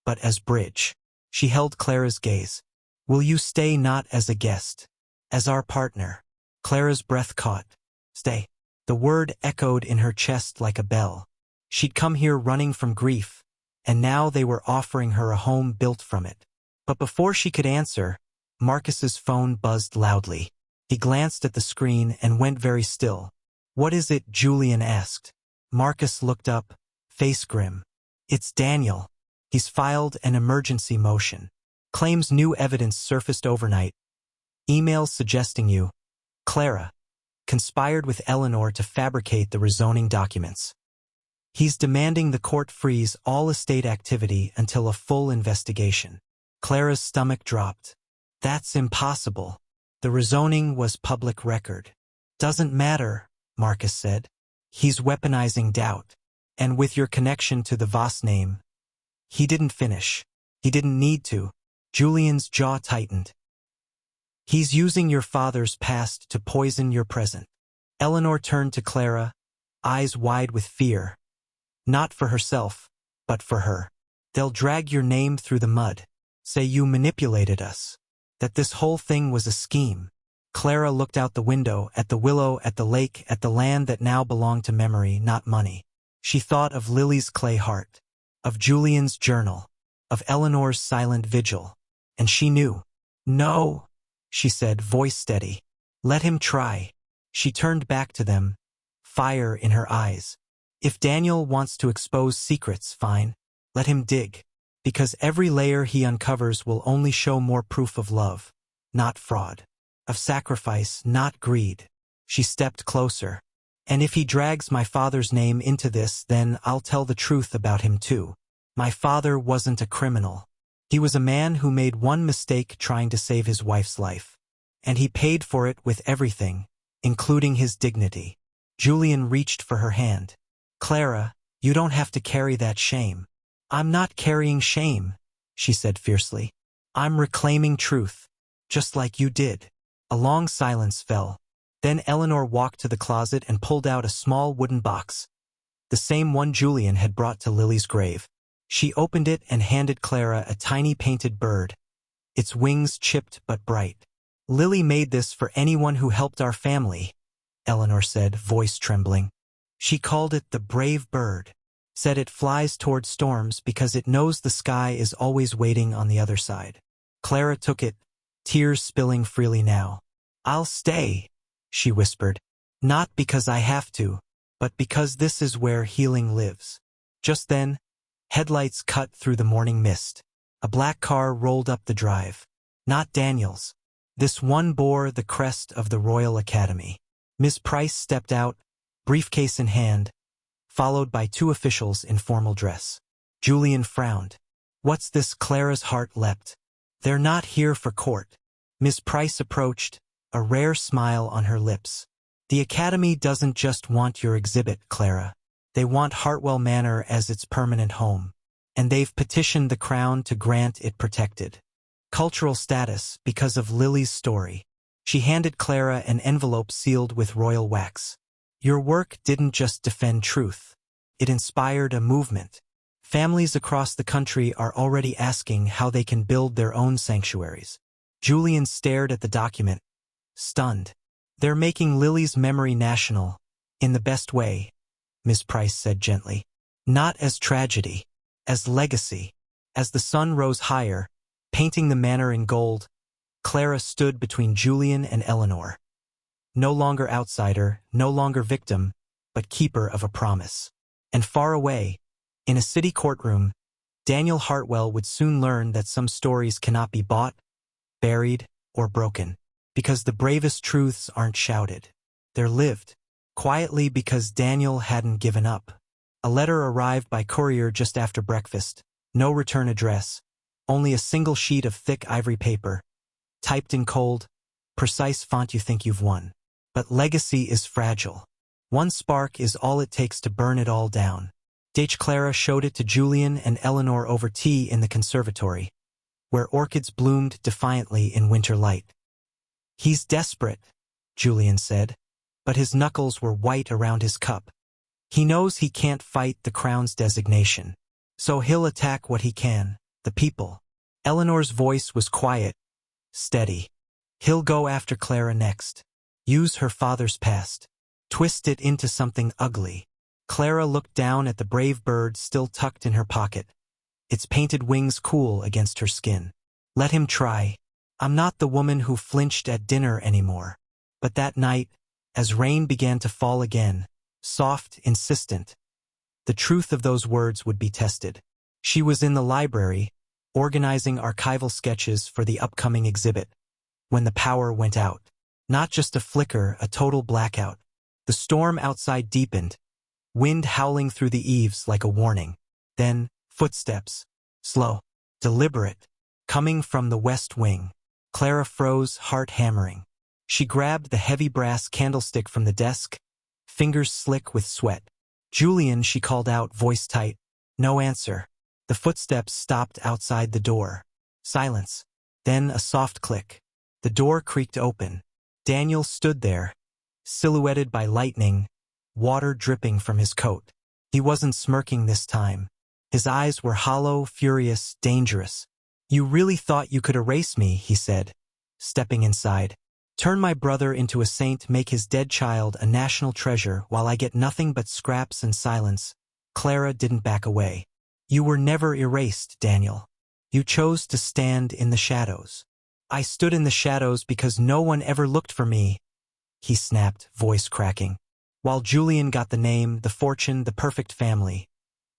but as bridge." She held Clara's gaze. "Will you stay not as a guest, as our partner?" Clara's breath caught. "Stay." The word echoed in her chest like a bell. She'd come here running from grief, and now they were offering her a home built from it. But before she could answer, Marcus's phone buzzed loudly. He glanced at the screen and went very still. "What is it?" Julian asked. Marcus looked up, face grim. "It's Daniel. He's filed an emergency motion. Claims new evidence surfaced overnight. Emails suggesting you, Clara, conspired with Eleanor to fabricate the rezoning documents. He's demanding the court freeze all estate activity until a full investigation." Clara's stomach dropped. "That's impossible. The rezoning was public record." "Doesn't matter," Marcus said. "He's weaponizing doubt. And with your connection to the Voss name." He didn't finish. He didn't need to. Julian's jaw tightened. "He's using your father's past to poison your present." Eleanor turned to Clara, eyes wide with fear. "Not for herself, but for her. They'll drag your name through the mud. Say you manipulated us. That this whole thing was a scheme." Clara looked out the window, at the willow, at the lake, at the land that now belonged to memory, not money. She thought of Lily's clay heart, of Julian's journal, of Eleanor's silent vigil. And she knew. "No," she said, voice steady. "Let him try." She turned back to them, fire in her eyes. "If Daniel wants to expose secrets, fine. Let him dig. Because every layer he uncovers will only show more proof of love, not fraud. Of sacrifice, not greed." She stepped closer. "And if he drags my father's name into this, then I'll tell the truth about him too. My father wasn't a criminal. He was a man who made one mistake trying to save his wife's life. And he paid for it with everything, including his dignity." Julian reached for her hand. "Clara, you don't have to carry that shame." "I'm not carrying shame," she said fiercely. "I'm reclaiming truth, just like you did." A long silence fell. Then Eleanor walked to the closet and pulled out a small wooden box, the same one Julian had brought to Lily's grave. She opened it and handed Clara a tiny painted bird, its wings chipped but bright. "Lily made this for anyone who helped our family," Eleanor said, voice trembling. "She called it the brave bird. Said it flies toward storms because it knows the sky is always waiting on the other side." Clara took it, tears spilling freely now. "I'll stay," she whispered. "Not because I have to, but because this is where healing lives." Just then, headlights cut through the morning mist. A black car rolled up the drive. Not Daniel's. This one bore the crest of the Royal Academy. Miss Price stepped out, briefcase in hand, followed by two officials in formal dress. Julian frowned. "What's this?" Clara's heart leapt. "They're not here for court." Miss Price approached, a rare smile on her lips. "The Academy doesn't just want your exhibit, Clara. They want Hartwell Manor as its permanent home. and they've petitioned the crown to grant it protected cultural status because of Lily's story. She handed Clara an envelope sealed with royal wax. Your work didn't just defend truth. It inspired a movement. Families across the country are already asking how they can build their own sanctuaries. Julian stared at the document, stunned. They're making Lily's memory national, in the best way, Ms. Price said gently. Not as tragedy, as legacy. As the sun rose higher, painting the manor in gold, Clara stood between Julian and Eleanor. No longer outsider, no longer victim, but keeper of a promise. And far away, in a city courtroom, Daniel Hartwell would soon learn that some stories cannot be bought, buried, or broken, because the bravest truths aren't shouted. They're lived, quietly because Daniel hadn't given up. A letter arrived by courier just after breakfast, no return address, only a single sheet of thick ivory paper, typed in cold, precise font. You think you've won. But legacy is fragile. One spark is all it takes to burn it all down. Clara showed it to Julian and Eleanor over tea in the conservatory, where orchids bloomed defiantly in winter light. He's desperate, Julian said, but his knuckles were white around his cup. He knows he can't fight the crown's designation, so he'll attack what he can, the people. Eleanor's voice was quiet, steady. He'll go after Clara next. Use her father's past. Twist it into something ugly. Clara looked down at the brave bird still tucked in her pocket, its painted wings cool against her skin. Let him try. I'm not the woman who flinched at dinner anymore. But that night, as rain began to fall again, soft, insistent, the truth of those words would be tested. She was in the library, organizing archival sketches for the upcoming exhibit, when the power went out. Not just a flicker, a total blackout. The storm outside deepened, wind howling through the eaves like a warning. Then, footsteps, slow, deliberate, coming from the west wing. Clara froze, heart hammering. She grabbed the heavy brass candlestick from the desk, fingers slick with sweat. Julian, she called out, voice tight. No answer. The footsteps stopped outside the door. Silence. Then a soft click. The door creaked open. Daniel stood there, silhouetted by lightning, water dripping from his coat. He wasn't smirking this time. His eyes were hollow, furious, dangerous. You really thought you could erase me, he said, stepping inside. Turn my brother into a saint, make his dead child a national treasure while I get nothing but scraps and silence. Clara didn't back away. You were never erased, Daniel. You chose to stand in the shadows. I stood in the shadows because no one ever looked for me, he snapped, voice cracking. While Julian got the name, the fortune, the perfect family.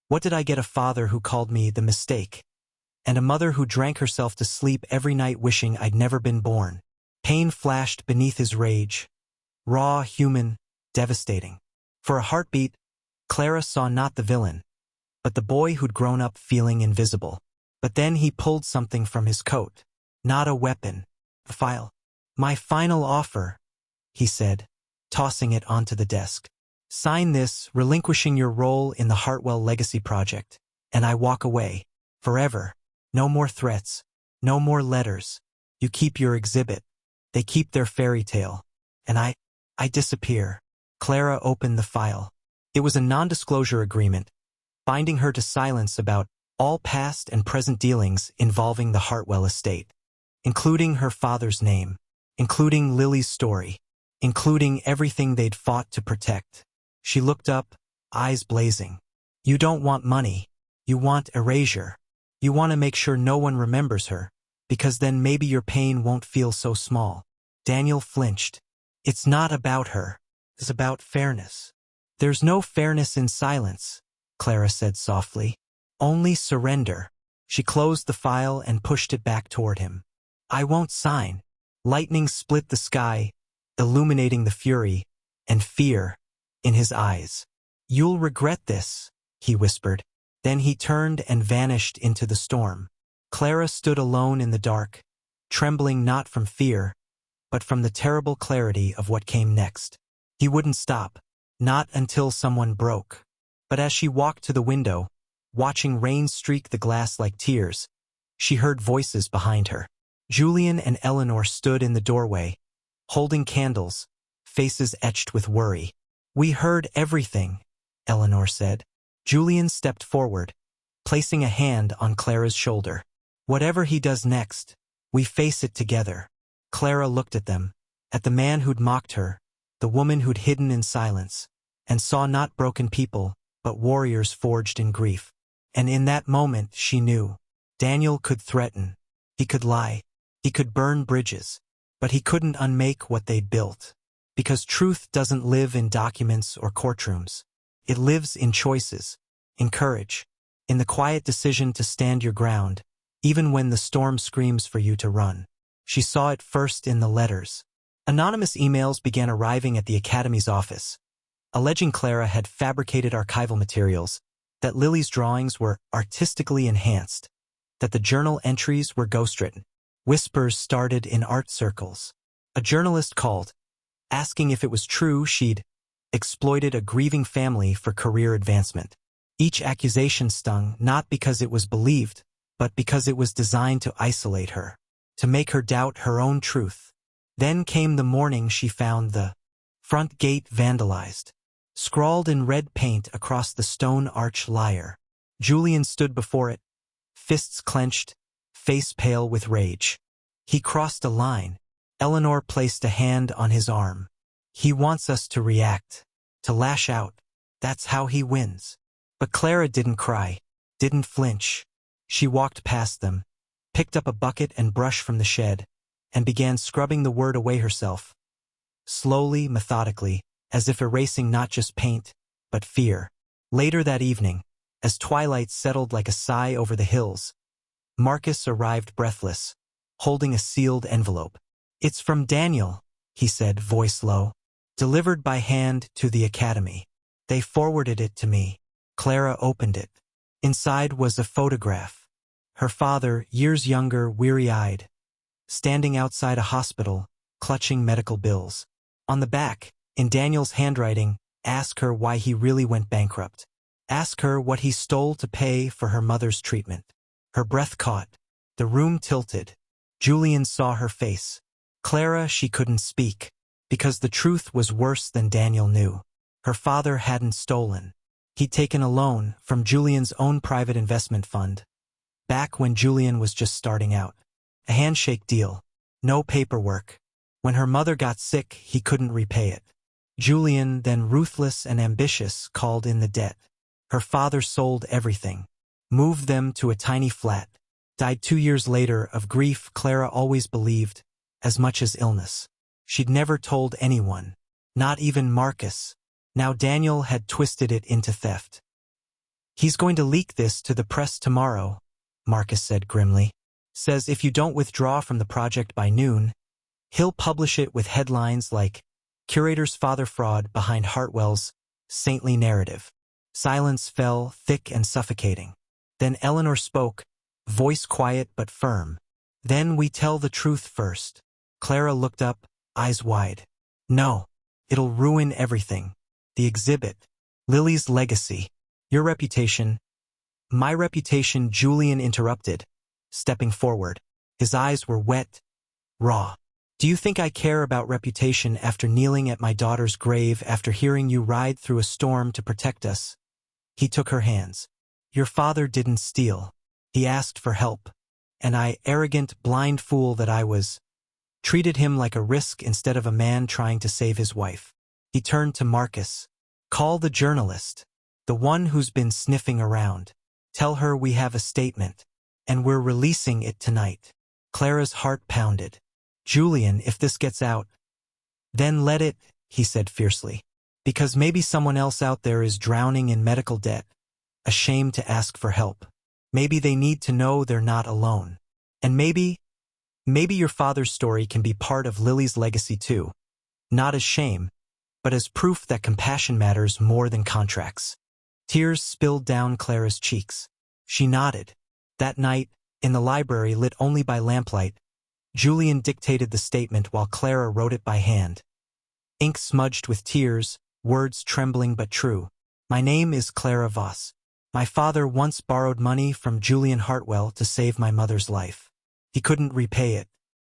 What did I get? A father who called me the mistake, and a mother who drank herself to sleep every night wishing I'd never been born. Pain flashed beneath his rage. Raw, human, devastating. For a heartbeat, Clara saw not the villain, but the boy who'd grown up feeling invisible. But then he pulled something from his coat. Not a weapon, a file. My final offer, he said, tossing it onto the desk. Sign this, relinquishing your role in the Hartwell Legacy Project, and I walk away. Forever. No more threats. No more letters. You keep your exhibit. They keep their fairy tale. And I disappear. Clara opened the file. It was a non-disclosure agreement, binding her to silence about all past and present dealings involving the Hartwell estate, including her father's name, including Lily's story, including everything they'd fought to protect. She looked up, eyes blazing. You don't want money. You want erasure. You want to make sure no one remembers her, because then maybe your pain won't feel so small. Daniel flinched. It's not about her. It's about fairness. There's no fairness in silence, Clara said softly. Only surrender. She closed the file and pushed it back toward him. I won't sign. Lightning split the sky, illuminating the fury and fear in his eyes. You'll regret this, he whispered. Then he turned and vanished into the storm. Clara stood alone in the dark, trembling not from fear, but from the terrible clarity of what came next. He wouldn't stop, not until someone broke. But as she walked to the window, watching rain streak the glass like tears. She heard voices behind her. Julian and Eleanor stood in the doorway, holding candles, faces etched with worry. "We heard everything," Eleanor said. Julian stepped forward, placing a hand on Clara's shoulder. "Whatever he does next, we face it together." Clara looked at them, at the man who'd mocked her, the woman who'd hidden in silence, and saw not broken people, but warriors forged in grief. And in that moment she knew. Daniel could threaten, he could lie, he could burn bridges, but he couldn't unmake what they'd built. Because truth doesn't live in documents or courtrooms. It lives in choices, in courage, in the quiet decision to stand your ground, even when the storm screams for you to run. She saw it first in the letters. Anonymous emails began arriving at the Academy's office, alleging Clara had fabricated archival materials, that Lily's drawings were artistically enhanced, that the journal entries were ghostwritten. Whispers started in art circles. A journalist called, asking if it was true she'd exploited a grieving family for career advancement. Each accusation stung not because it was believed, but because it was designed to isolate her, to make her doubt her own truth. Then came the morning she found the front gate vandalized, scrawled in red paint across the stone arch lyre. Julian stood before it, fists clenched, face pale with rage. He crossed a line. Eleanor placed a hand on his arm. "He wants us to react, to lash out. That's how he wins." But Clara didn't cry, didn't flinch. She walked past them, picked up a bucket and brush from the shed, and began scrubbing the word away herself. Slowly, methodically, as if erasing not just paint, but fear. Later that evening, as twilight settled like a sigh over the hills, Marcus arrived breathless, holding a sealed envelope. "It's from Daniel," he said, voice low. "Delivered by hand to the Academy. They forwarded it to me." Clara opened it. Inside was a photograph. Her father, years younger, weary-eyed, standing outside a hospital, clutching medical bills. On the back, in Daniel's handwriting, "Ask her why he really went bankrupt. Ask her what he stole to pay for her mother's treatment." Her breath caught. The room tilted. Julian saw her face. Clara, she couldn't speak, because the truth was worse than Daniel knew. Her father hadn't stolen. He'd taken a loan from Julian's own private investment fund, back when Julian was just starting out. A handshake deal. No paperwork. When her mother got sick, he couldn't repay it. Julian, then ruthless and ambitious, called in the debt. Her father sold everything, moved them to a tiny flat, died 2 years later of grief Clara always believed, as much as illness. She'd never told anyone, not even Marcus. Now Daniel had twisted it into theft. "He's going to leak this to the press tomorrow," Marcus said grimly. "Says if you don't withdraw from the project by noon, he'll publish it with headlines like, 'Curator's Father Fraud Behind Hartwell's Saintly Narrative.'" Silence fell, thick and suffocating. Then Eleanor spoke, voice quiet but firm. "Then we tell the truth first." Clara looked up, eyes wide. "No. It'll ruin everything. The exhibit. Lily's legacy. Your reputation." "My reputation," Julian interrupted, stepping forward. His eyes were wet, raw. "Do you think I care about reputation after kneeling at my daughter's grave, after hearing you ride through a storm to protect us?" He took her hands. "Your father didn't steal. He asked for help. And I, arrogant, blind fool that I was, treated him like a risk instead of a man trying to save his wife." He turned to Marcus. "Call the journalist, the one who's been sniffing around. Tell her we have a statement, and we're releasing it tonight." Clara's heart pounded. "Julian, if this gets out, then let it," he said fiercely. "Because maybe someone else out there is drowning in medical debt, ashamed to ask for help. Maybe they need to know they're not alone. And maybe your father's story can be part of Lily's legacy too. Not as shame, but as proof that compassion matters more than contracts." Tears spilled down Clara's cheeks. She nodded. That night, in the library lit only by lamplight, Julian dictated the statement while Clara wrote it by hand. Ink smudged with tears, words trembling but true. "My name is Clara Voss. My father once borrowed money from Julian Hartwell to save my mother's life. He couldn't repay it.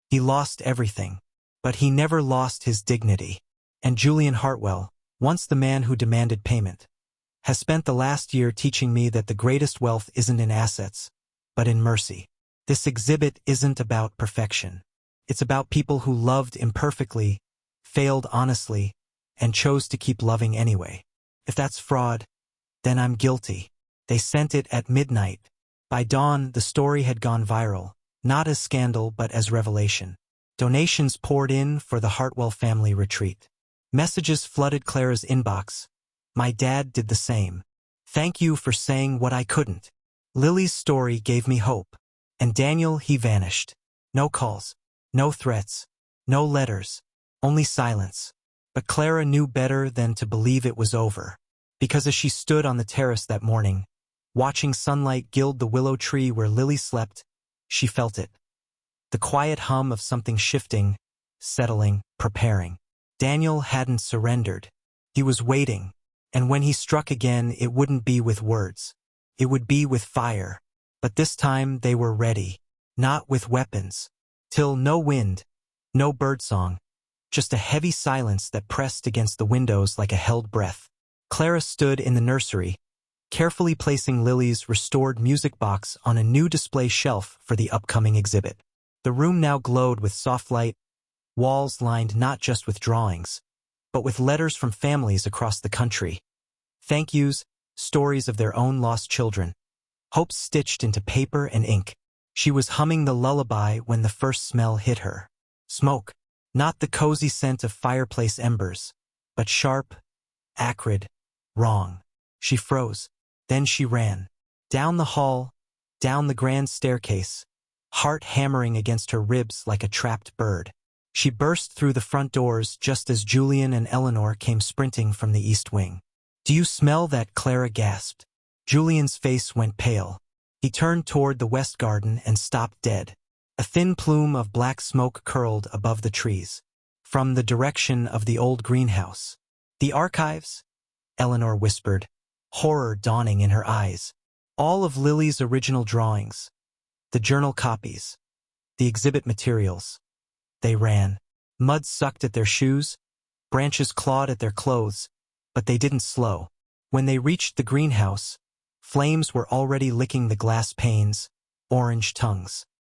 He lost everything. But he never lost his dignity. And Julian Hartwell, once the man who demanded payment, has spent the last year teaching me that the greatest wealth isn't in assets, but in mercy. This exhibit isn't about perfection. It's about people who loved imperfectly, failed honestly, and chose to keep loving anyway. If that's fraud, then I'm guilty. They sent it at midnight. By dawn, the story had gone viral, not as scandal but as revelation. Donations poured in for the Hartwell family retreat. Messages flooded Clara's inbox. My dad did the same. Thank you for saying what I couldn't. Lily's story gave me hope. And Daniel, he vanished. No calls, no threats, no letters, only silence. But Clara knew better than to believe it was over. Because as she stood on the terrace that morning, watching sunlight gild the willow tree where Lily slept, she felt it. The quiet hum of something shifting, settling, preparing. Daniel hadn't surrendered. He was waiting. And when he struck again, it wouldn't be with words. It would be with fire. But this time they were ready. Not with weapons. Till no wind, no birdsong. Just a heavy silence that pressed against the windows like a held breath. Clara stood in the nursery, carefully placing Lily's restored music box on a new display shelf for the upcoming exhibit. The room now glowed with soft light, walls lined not just with drawings, but with letters from families across the country. Thank yous, stories of their own lost children. Hopes stitched into paper and ink. She was humming the lullaby when the first smell hit her. Smoke. Not the cozy scent of fireplace embers, but sharp, acrid, wrong. She froze. Then she ran. Down the hall, down the grand staircase, heart hammering against her ribs like a trapped bird. She burst through the front doors just as Julian and Eleanor came sprinting from the east wing. Do you smell that? Clara gasped. Julian's face went pale. He turned toward the west garden and stopped dead. A thin plume of black smoke curled above the trees. From the direction of the old greenhouse. The archives? Eleanor whispered, horror dawning in her eyes. All of Lily's original drawings. The journal copies. The exhibit materials. They ran. Mud sucked at their shoes. Branches clawed at their clothes. But they didn't slow. When they reached the greenhouse, flames were already licking the glass panes, orange tongues.